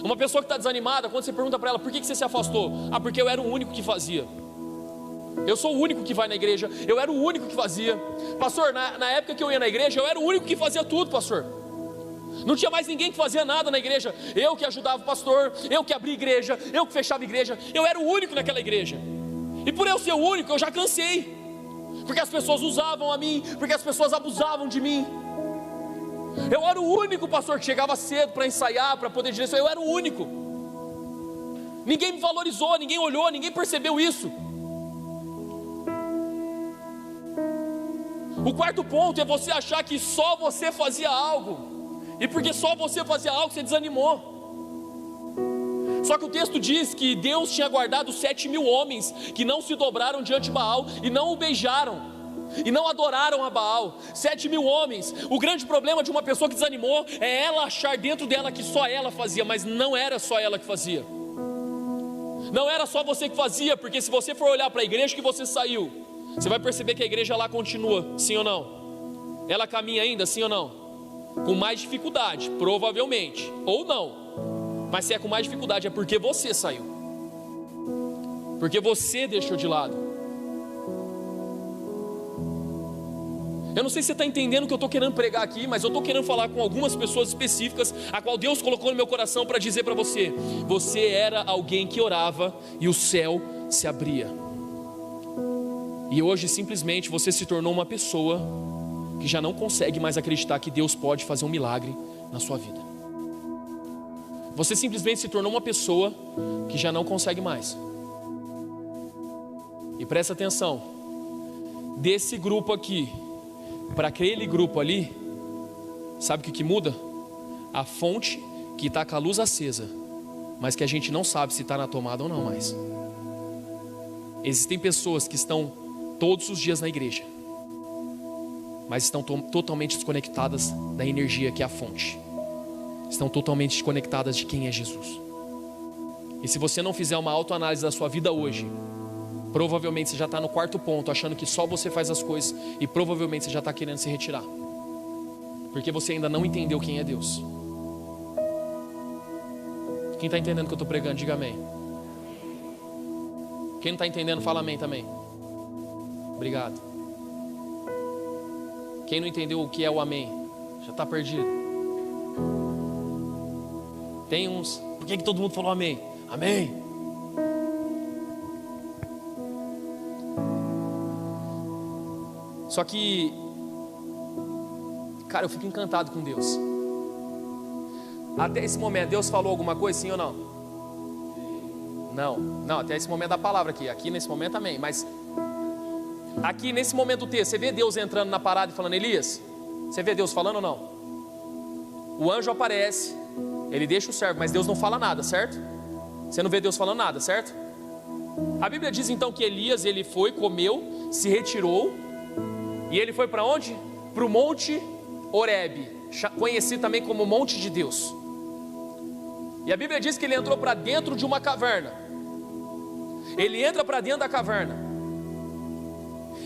Uma pessoa que está desanimada, quando você pergunta para ela: por que você se afastou? Ah, porque eu era o único que fazia. Eu sou o único que vai na igreja, eu era o único que fazia. Pastor, na época que eu ia na igreja, eu era o único que fazia tudo, pastor. Não tinha mais ninguém que fazia nada na igreja. Eu que ajudava o pastor, eu que abria igreja, eu que fechava igreja. Eu era o único naquela igreja. E por eu ser o único, eu já cansei. Porque as pessoas usavam a mim, porque as pessoas abusavam de mim. Eu era o único pastor que chegava cedo para ensaiar, para poder direcionar. Eu era o único. Ninguém me valorizou, ninguém olhou, ninguém percebeu isso. O quarto ponto é você achar que só você fazia algo, e porque só você fazia algo, você desanimou. Só que o texto diz que Deus tinha guardado 7.000 homens que não se dobraram diante de Baal e não o beijaram e não adoraram a Baal. 7.000 homens. O grande problema de uma pessoa que desanimou é ela achar dentro dela que só ela fazia, mas não era só ela que fazia. Não era só você que fazia, porque se você for olhar para a igreja que você saiu, você vai perceber que a igreja lá continua, sim ou não? Ela caminha ainda, sim ou não? Com mais dificuldade, provavelmente, ou não. Mas se é com mais dificuldade, é porque você saiu, porque você deixou de lado. Eu não sei se você está entendendo o que eu estou querendo pregar aqui, mas eu estou querendo falar com algumas pessoas específicas, a qual Deus colocou no meu coração para dizer para você: você era alguém que orava e o céu se abria, e hoje simplesmente você se tornou uma pessoa que já não consegue mais acreditar que Deus pode fazer um milagre na sua vida. Você simplesmente se tornou uma pessoa que já não consegue mais. E presta atenção, desse grupo aqui para aquele grupo ali, sabe o que muda? A fonte que está com a luz acesa, mas que a gente não sabe se está na tomada ou não mais. Existem pessoas que estão todos os dias na igreja, mas estão totalmente desconectadas da energia que é a fonte. Estão totalmente desconectadas de quem é Jesus. E se você não fizer uma autoanálise da sua vida hoje, provavelmente você já está no quarto ponto, achando que só você faz as coisas, e provavelmente você já está querendo se retirar, porque você ainda não entendeu quem é Deus. Quem está entendendo o que eu estou pregando, diga amém. Quem não está entendendo, fala amém também. Obrigado. Quem não entendeu o que é o amém, já está perdido. Tem uns, por que todo mundo falou amém? Amém. Só que, cara, eu fico encantado com Deus. Até esse momento, Deus falou alguma coisa, sim ou não? Não, até esse momento da palavra aqui nesse momento amém. Mas aqui nesse momento do texto, você vê Deus entrando na parada e falando: Elias? Você vê Deus falando ou não? O anjo aparece, ele deixa o servo, mas Deus não fala nada, certo? Você não vê Deus falando nada, certo? A Bíblia diz então que Elias, ele foi, comeu, se retirou, e ele foi para onde? Para o Monte Horebe, conhecido também como Monte de Deus. E a Bíblia diz que ele entrou para dentro de uma caverna. Ele entra para dentro da caverna,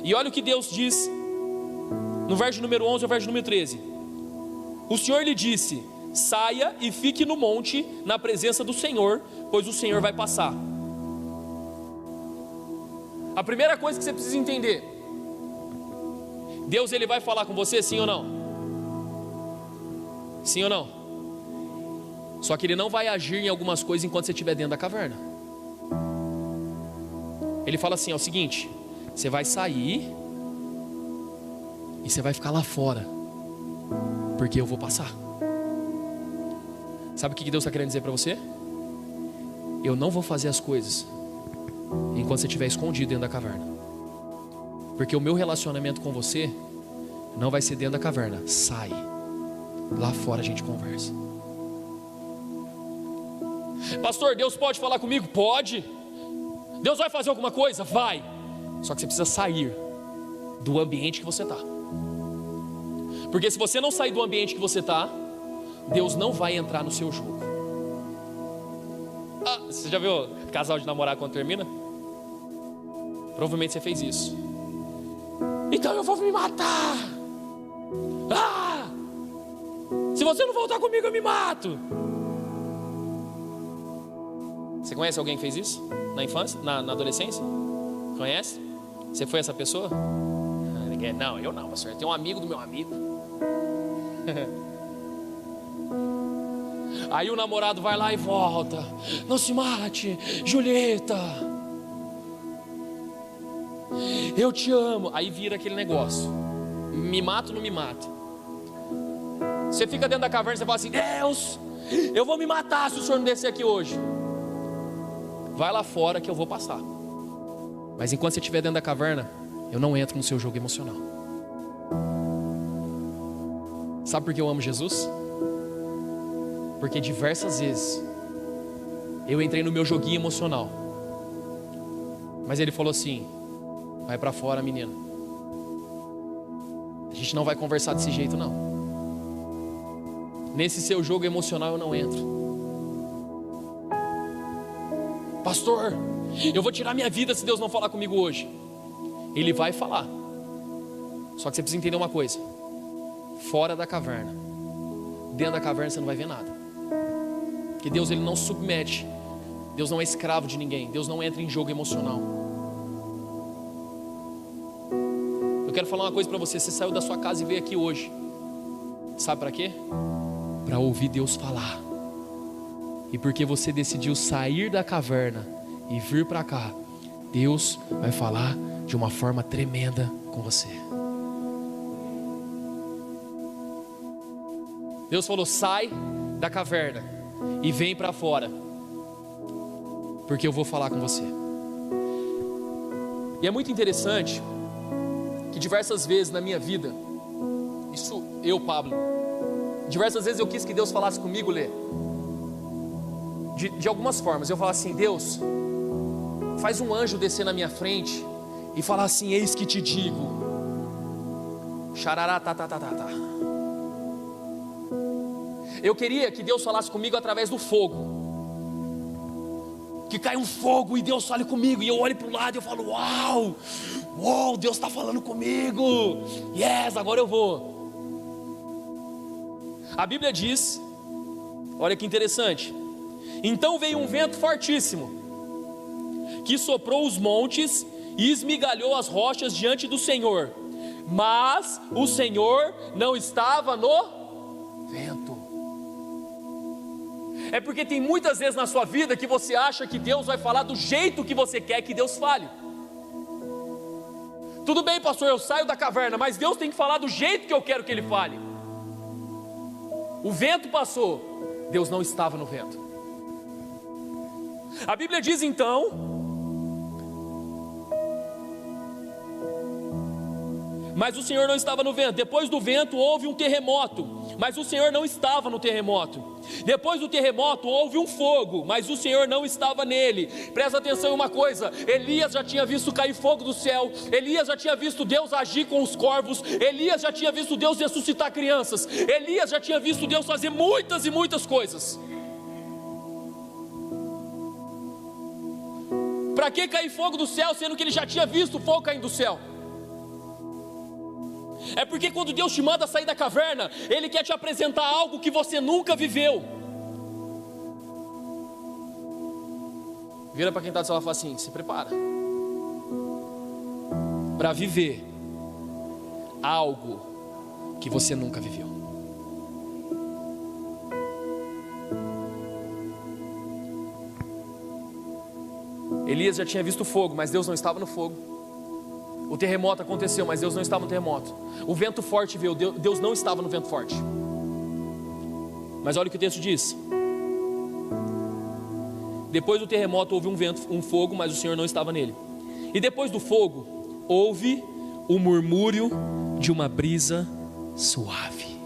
e olha o que Deus diz no verso número 11 ao verso número 13. O Senhor lhe disse: saia e fique no monte, na presença do Senhor, pois o Senhor vai passar. A primeira coisa que você precisa entender: Deus, ele vai falar com você, sim ou não? Sim ou não? Só que ele não vai agir em algumas coisas enquanto você estiver dentro da caverna. Ele fala assim: é o seguinte, você vai sair e você vai ficar lá fora, porque eu vou passar. Sabe o que Deus está querendo dizer para você? Eu não vou fazer as coisas enquanto você estiver escondido dentro da caverna, porque o meu relacionamento com você não vai ser dentro da caverna. Sai, lá fora a gente conversa. Pastor, Deus pode falar comigo? Pode. Deus vai fazer alguma coisa? Vai. Só que você precisa sair do ambiente que você está, porque se você não sair do ambiente que você está, Deus não vai entrar no seu jogo. Você já viu casal de namorar quando termina? Provavelmente você fez isso. Então eu vou me matar. Se você não voltar comigo, eu me mato. Você conhece alguém que fez isso? Na infância? Na adolescência? Conhece? Você foi essa pessoa? Não, eu não, pastor. Eu tenho um amigo do meu amigo. Aí o namorado vai lá e volta: não se mate, Julieta, eu te amo. Aí vira aquele negócio: me mato ou não me mato? Você fica dentro da caverna e você fala assim: Deus, eu vou me matar se o senhor não descer aqui hoje. Vai lá fora que eu vou passar. Mas enquanto você estiver dentro da caverna, eu não entro no seu jogo emocional. Sabe por que eu amo Jesus? Porque diversas vezes eu entrei no meu joguinho emocional, mas Ele falou assim: vai para fora, menino. A gente não vai conversar desse jeito, não. Nesse seu jogo emocional eu não entro. Pastor, eu vou tirar minha vida se Deus não falar comigo hoje. Ele vai falar. Só que você precisa entender uma coisa: fora da caverna, dentro da caverna você não vai ver nada. Porque Deus, Ele não submete. Deus não é escravo de ninguém. Deus não entra em jogo emocional. Eu quero falar uma coisa para você. Você saiu da sua casa e veio aqui hoje. Sabe para quê? Para ouvir Deus falar. E porque você decidiu sair da caverna e vir para cá, Deus vai falar de uma forma tremenda com você. Deus falou: sai da caverna e vem para fora, porque eu vou falar com você. E é muito interessante que diversas vezes na minha vida, isso eu, Pablo, diversas vezes eu quis que Deus falasse comigo, Lê, de algumas formas. Eu falo assim: Deus, faz um anjo descer na minha frente e falar assim: eis que te digo, xarará, tá. Eu queria que Deus falasse comigo através do fogo, que cai um fogo e Deus fale comigo, e eu olho para o lado e eu falo: uau, Deus está falando comigo, yes, agora eu vou. A Bíblia diz, olha que interessante: então veio um vento fortíssimo, que soprou os montes e esmigalhou as rochas diante do Senhor, mas o Senhor não estava no vento. É porque tem muitas vezes na sua vida que você acha que Deus vai falar do jeito que você quer que Deus fale. Tudo bem, pastor, eu saio da caverna, mas Deus tem que falar do jeito que eu quero que Ele fale. O vento passou, Deus não estava no vento. A Bíblia diz então: mas o Senhor não estava no vento. Depois do vento houve um terremoto, mas o Senhor não estava no terremoto. Depois do terremoto houve um fogo, mas o Senhor não estava nele. Presta atenção em uma coisa: Elias já tinha visto cair fogo do céu, Elias já tinha visto Deus agir com os corvos, Elias já tinha visto Deus ressuscitar crianças, Elias já tinha visto Deus fazer muitas e muitas coisas. Para que cair fogo do céu, sendo que ele já tinha visto fogo caindo do céu? É porque quando Deus te manda sair da caverna, Ele quer te apresentar algo que você nunca viveu. Vira para quem está do seu lado e fala assim: se prepara para viver algo que você nunca viveu. Elias já tinha visto fogo, mas Deus não estava no fogo. O terremoto aconteceu, mas Deus não estava no terremoto. O vento forte veio, Deus não estava no vento forte. Mas olha o que o texto diz: depois do terremoto houve um fogo, mas o Senhor não estava nele. E depois do fogo houve o murmúrio de uma brisa suave.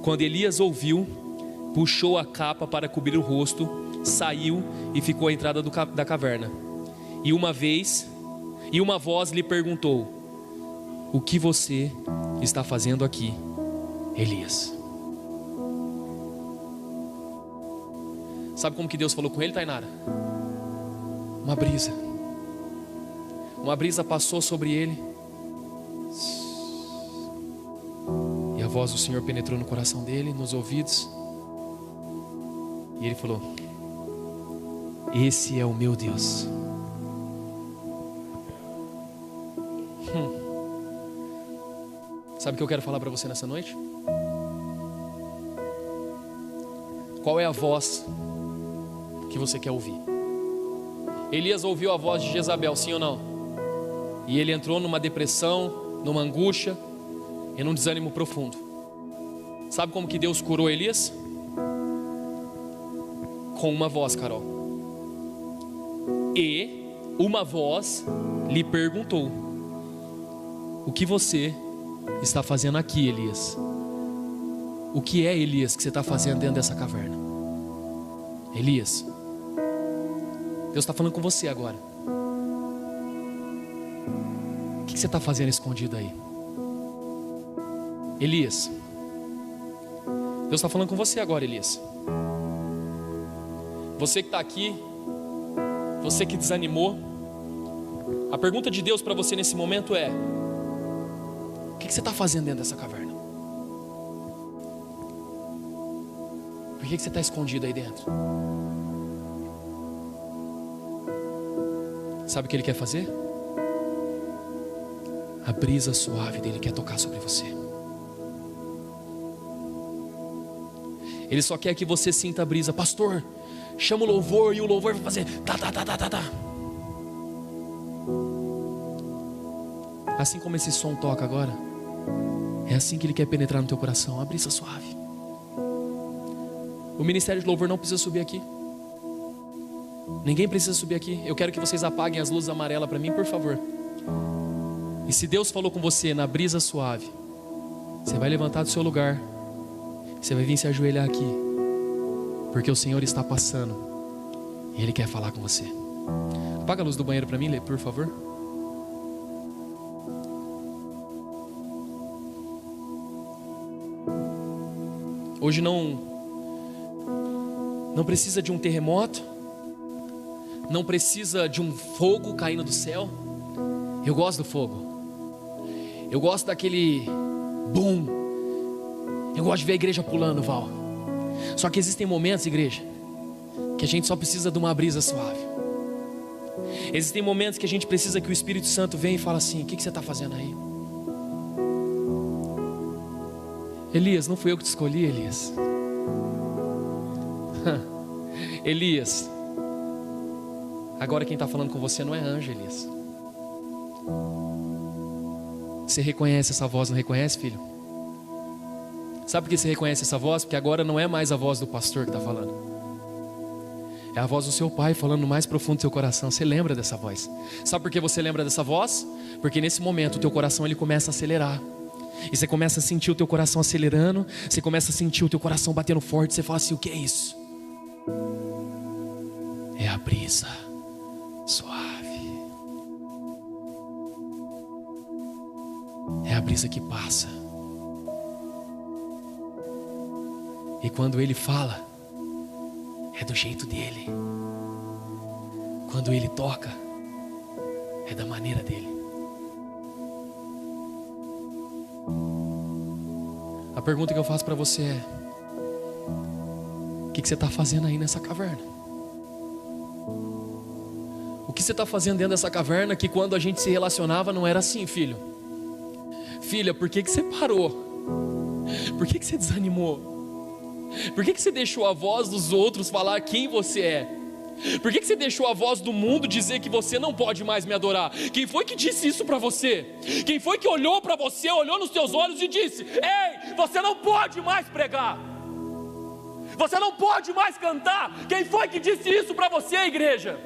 Quando Elias ouviu, puxou a capa para cobrir o rosto, saiu e ficou à entrada da caverna. E uma voz lhe perguntou: o que você está fazendo aqui, Elias? Sabe como que Deus falou com ele, Tainara? Uma brisa passou sobre ele, e a voz do Senhor penetrou no coração dele, nos ouvidos, e ele falou: esse é o meu Deus. Sabe o que eu quero falar para você nessa noite? Qual é a voz que você quer ouvir? Elias ouviu a voz de Jezabel, sim ou não? E ele entrou numa depressão, numa angústia e num desânimo profundo. Sabe como que Deus curou Elias? Com uma voz, Carol. E uma voz lhe perguntou: o que você está fazendo aqui, Elias? O que é, Elias, que você está fazendo dentro dessa caverna? Elias, Deus está falando com você agora. O que você está fazendo escondido aí? Elias, Deus está falando com você agora, Elias. Você que está aqui, você que desanimou, a pergunta de Deus para você nesse momento é: o que você está fazendo dentro dessa caverna? Por que você está escondido aí dentro? Sabe o que Ele quer fazer? A brisa suave dele quer tocar sobre você. Ele só quer que você sinta a brisa. Pastor, chama o louvor e o louvor vai fazer tá. Assim como esse som toca agora, é assim que Ele quer penetrar no teu coração. A brisa suave. O ministério de louvor não precisa subir aqui. Ninguém precisa subir aqui. Eu quero que vocês apaguem as luzes amarelas para mim, por favor. E se Deus falou com você na brisa suave, você vai levantar do seu lugar, você vai vir se ajoelhar aqui, porque o Senhor está passando e Ele quer falar com você. Apaga a luz do banheiro para mim, Lê, por favor. Hoje não precisa de um terremoto, não precisa de um fogo caindo do céu. Eu gosto do fogo, eu gosto daquele boom, eu gosto de ver a igreja pulando, Val. Só que existem momentos, igreja, que a gente só precisa de uma brisa suave. Existem momentos que a gente precisa que o Espírito Santo venha e fale assim: o que você está fazendo aí? Elias, não fui eu que te escolhi, Elias. Elias, agora quem está falando com você não é anjo, Elias. Você reconhece essa voz, não reconhece, filho? Sabe por que você reconhece essa voz? Porque agora não é mais a voz do pastor que está falando. É a voz do seu pai falando no mais profundo do seu coração. Você lembra dessa voz? Sabe por que você lembra dessa voz? Porque nesse momento o teu coração ele começa a acelerar. E você começa a sentir o teu coração acelerando. Você começa a sentir o teu coração batendo forte. Você fala assim: o que é isso? É a brisa suave. É a brisa que passa. E quando Ele fala, é do jeito dele. Quando Ele toca, é da maneira dele. A pergunta que eu faço para você é: o que você está fazendo aí nessa caverna? O que você está fazendo dentro dessa caverna que quando a gente se relacionava não era assim, filho? Filha, por que você parou? Por que você desanimou? Por que você deixou a voz dos outros falar quem você é? Por que você deixou a voz do mundo dizer que você não pode mais me adorar? Quem foi que disse isso para você? Quem foi que olhou para você, olhou nos teus olhos e disse: ei, você não pode mais pregar, você não pode mais cantar? Quem foi que disse isso para você, igreja?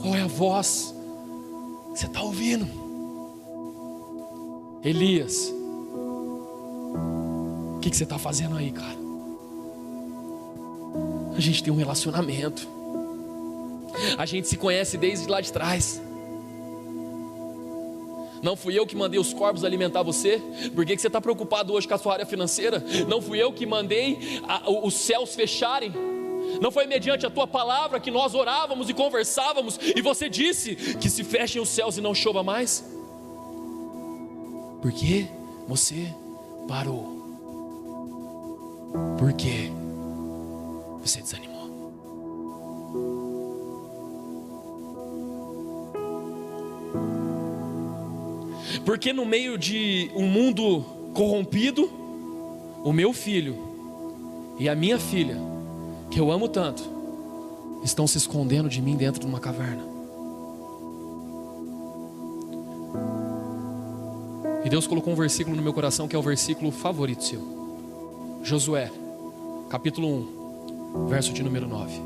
Qual é a voz que você está ouvindo? Elias, o que você está fazendo aí, cara? A gente tem um relacionamento, a gente se conhece desde lá de trás. Não fui eu que mandei os corvos alimentar você? Por que você está preocupado hoje com a sua área financeira? Não fui eu que mandei os céus fecharem? Não foi mediante a tua palavra que nós orávamos e conversávamos e você disse que se fechem os céus e não chova mais? Por que você parou? Por que você desanimou? Porque no meio de um mundo corrompido, o meu filho e a minha filha, que eu amo tanto, estão se escondendo de mim dentro de uma caverna. E Deus colocou um versículo no meu coração que é o versículo favorito seu. Josué, capítulo 1, verso de número 9.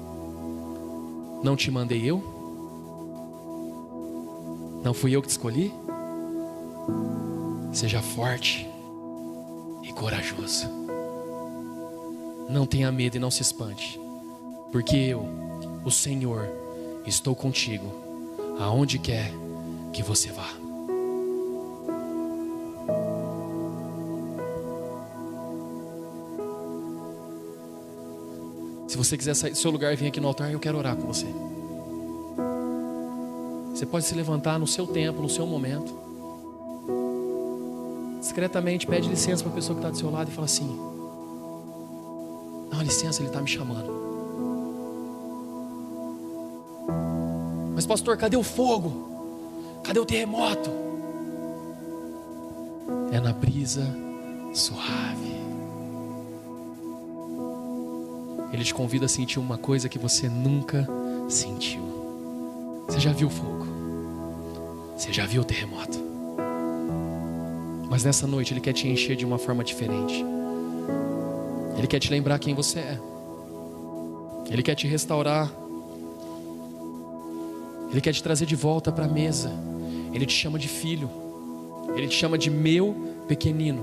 Não te mandei eu? Não fui eu que te escolhi? Seja forte corajoso. Não tenha medo e não se espante, porque eu, o Senhor, estou contigo, aonde quer que você vá. Se você quiser sair do seu lugar e vir aqui no altar, eu quero orar com você. Você pode se levantar no seu tempo, no seu momento. Discretamente pede licença para a pessoa que está do seu lado e fala assim: dá uma licença, ele está me chamando. Mas pastor, cadê o fogo? Cadê o terremoto? É na brisa suave. Ele te convida a sentir uma coisa que você nunca sentiu. Você já viu o fogo? Você já viu o terremoto? Mas nessa noite Ele quer te encher de uma forma diferente. Ele quer te lembrar quem você é. Ele quer te restaurar. Ele quer te trazer de volta para a mesa. Ele te chama de filho. Ele te chama de meu pequenino.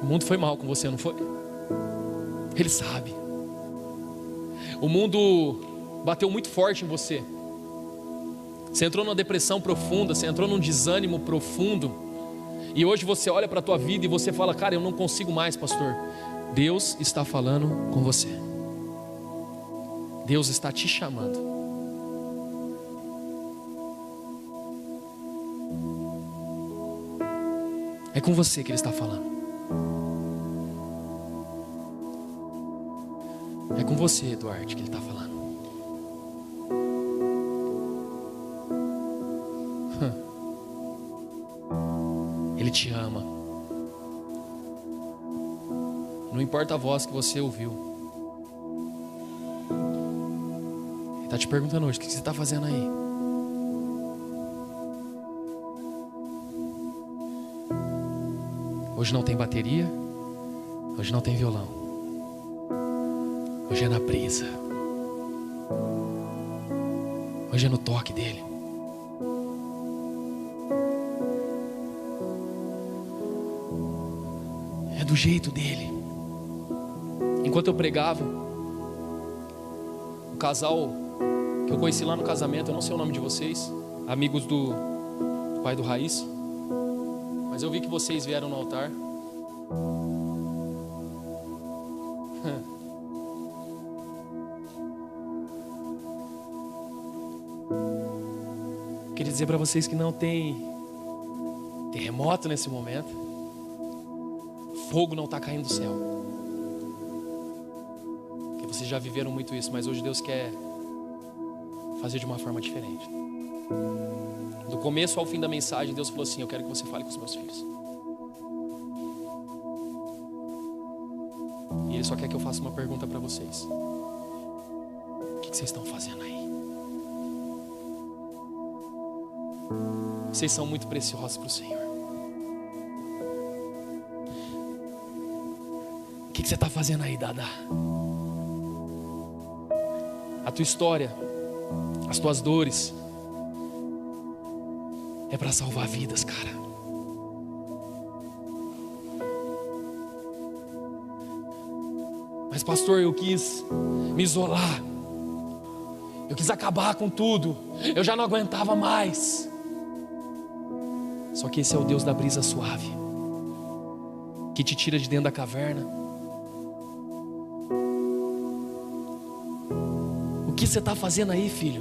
O mundo foi mal com você, não foi? Ele sabe. O mundo bateu muito forte em você. Você entrou numa depressão profunda, você entrou num desânimo profundo. E hoje você olha para a tua vida e você fala: cara, eu não consigo mais, pastor. Deus está falando com você. Deus está te chamando. É com você que Ele está falando. É com você, Eduardo, que Ele está falando. Ele te ama. Não importa a voz que você ouviu. Ele está te perguntando hoje: o que você está fazendo aí? Hoje não tem bateria. Hoje não tem violão. Hoje é na brisa. Hoje é no toque dele. É do jeito dele. Enquanto eu pregava, o casal que eu conheci lá no casamento, eu não sei o nome de vocês, amigos do pai do Raiz, mas eu vi que vocês vieram no altar. Queria dizer para vocês que não tem terremoto nesse momento. Fogo não está caindo do céu. Porque vocês já viveram muito isso, mas hoje Deus quer fazer de uma forma diferente. Do começo ao fim da mensagem, Deus falou assim: eu quero que você fale com os meus filhos. E Ele só quer que eu faça uma pergunta para vocês: o que vocês estão fazendo aí? Vocês são muito preciosos para o Senhor. O que você está fazendo aí, Dada? A tua história, as tuas dores, é para salvar vidas, cara. Mas pastor, eu quis me isolar. Eu quis acabar com tudo. Eu já não aguentava mais. Só que esse é o Deus da brisa suave, que te tira de dentro da caverna. O que você está fazendo aí, filho?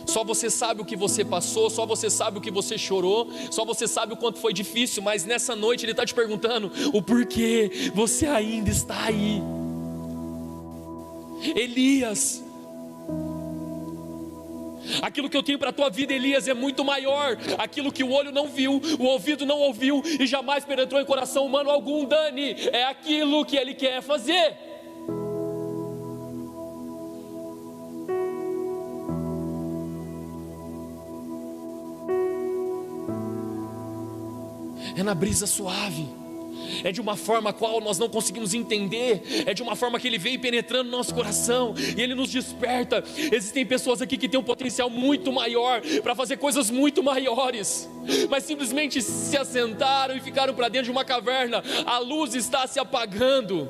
Só você sabe o que você passou, só você sabe o que você chorou, só você sabe o quanto foi difícil, mas nessa noite Ele está te perguntando o porquê você ainda está aí. Elias, aquilo que eu tenho para a tua vida, Elias, é muito maior. Aquilo que o olho não viu, o ouvido não ouviu e jamais penetrou em coração humano algum, Dani, é aquilo que Ele quer fazer. É na brisa suave, é de uma forma a qual nós não conseguimos entender, é de uma forma que Ele vem penetrando no nosso coração, e Ele nos desperta. Existem pessoas aqui que têm um potencial muito maior, para fazer coisas muito maiores, mas simplesmente se assentaram e ficaram para dentro de uma caverna. A luz está se apagando.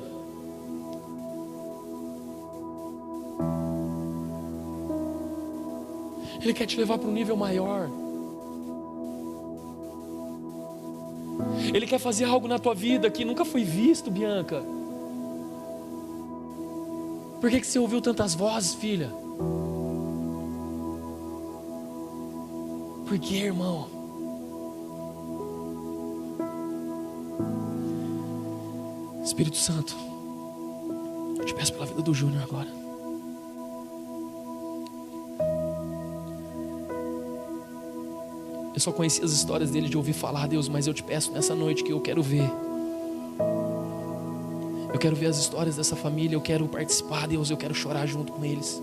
Ele quer te levar para um nível maior. Ele quer fazer algo na tua vida que nunca foi visto, Bianca. Por que você ouviu tantas vozes, filha? Por que, irmão? Espírito Santo, eu te peço pela vida do Júnior agora. Eu só conheci as histórias dele de ouvir falar, Deus, mas eu te peço nessa noite que eu quero ver. Eu quero ver as histórias dessa família, eu quero participar, Deus, eu quero chorar junto com eles.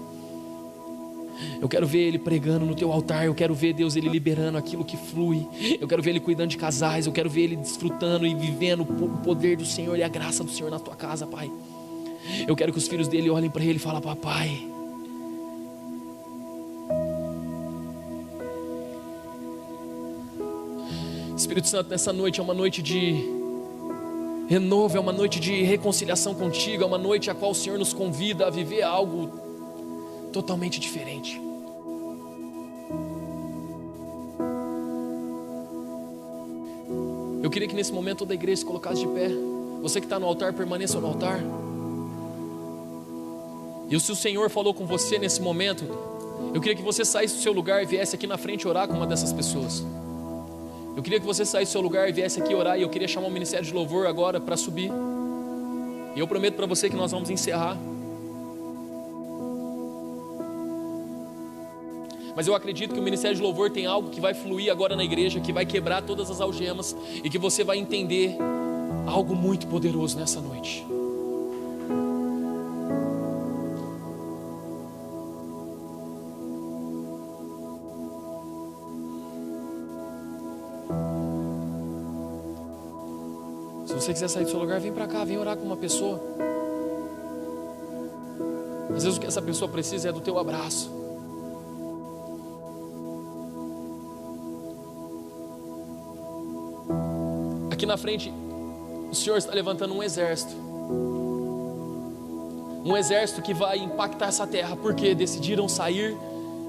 Eu quero ver ele pregando no teu altar, eu quero ver, Deus, ele liberando aquilo que flui. Eu quero ver ele cuidando de casais, eu quero ver ele desfrutando e vivendo o poder do Senhor e a graça do Senhor na tua casa, Pai. Eu quero que os filhos dele olhem para ele e falem: papai, Espírito Santo, nessa noite é uma noite de renovo, é uma noite de reconciliação contigo, é uma noite a qual o Senhor nos convida a viver algo totalmente diferente. Eu queria que nesse momento toda a igreja se colocasse de pé. Você que está no altar, permaneça no altar. E se o Senhor falou com você nesse momento, eu queria que você saísse do seu lugar e viesse aqui na frente orar com uma dessas pessoas. Eu queria que você saísse do seu lugar e viesse aqui orar. E eu queria chamar o Ministério de Louvor agora para subir. E eu prometo para você que nós vamos encerrar. Mas eu acredito que o Ministério de Louvor tem algo que vai fluir agora na igreja, que vai quebrar todas as algemas, e que você vai entender algo muito poderoso nessa noite. Se você quiser sair do seu lugar, vem para cá, vem orar com uma pessoa. Às vezes o que essa pessoa precisa é do teu abraço. Aqui na frente, o Senhor está levantando um exército. Um exército que vai impactar essa terra, porque decidiram sair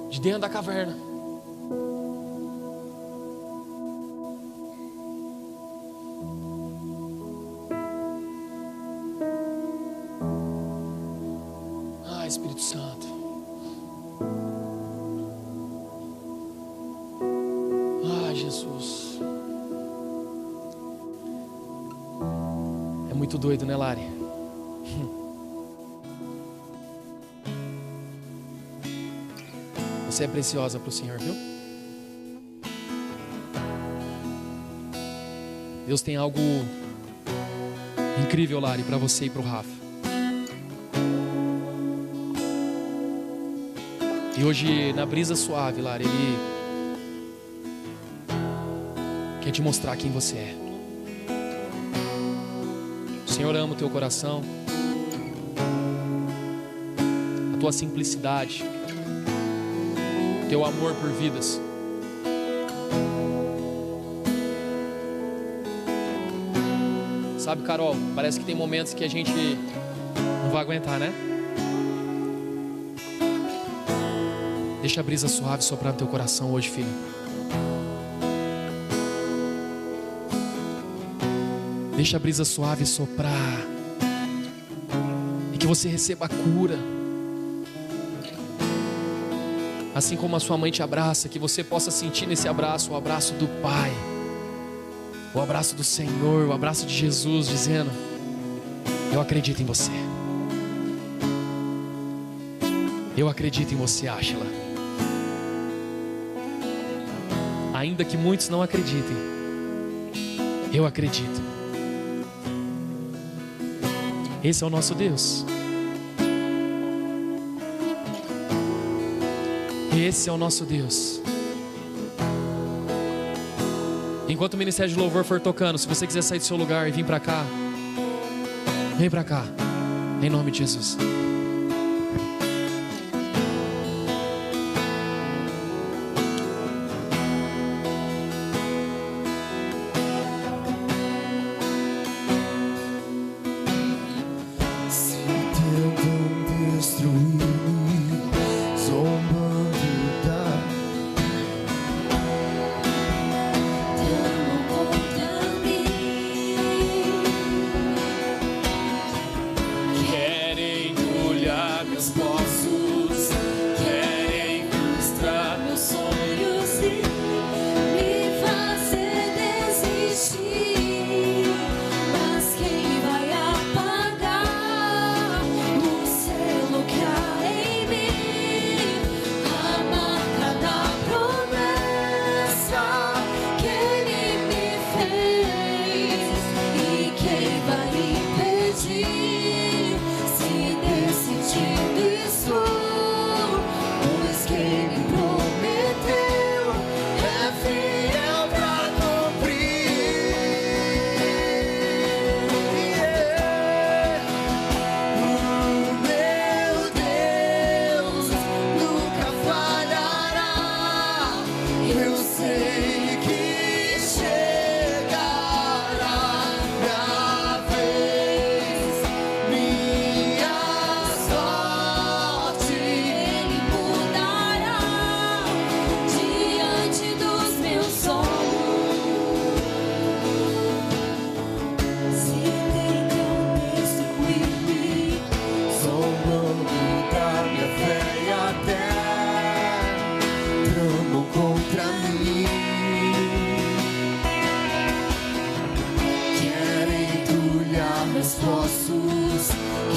de dentro da caverna. Espírito Santo. Jesus. É muito doido, né, Lari? Você é preciosa para o Senhor, viu? Deus tem algo incrível, Lari, para você e para o Rafa. E hoje, na brisa suave, Lara, Ele quer te mostrar quem você é. O Senhor ama o teu coração, a tua simplicidade, o teu amor por vidas. Sabe, Carol, parece que tem momentos que a gente não vai aguentar, né? Deixa a brisa suave soprar no teu coração hoje, filho. Deixa a brisa suave soprar. E que você receba a cura. Assim como a sua mãe te abraça, que você possa sentir nesse abraço o abraço do Pai, o abraço do Senhor, o abraço de Jesus, dizendo: eu acredito em você. Eu acredito em você, Ashla. Ainda que muitos não acreditem, eu acredito. Esse é o nosso Deus. Esse é o nosso Deus. Enquanto o ministério de louvor for tocando, se você quiser sair do seu lugar e vir para cá, vem para cá, em nome de Jesus.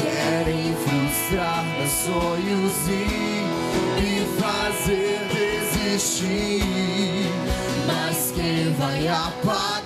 Querem frustrar meus sonhos e me fazer desistir, mas quem vai apagar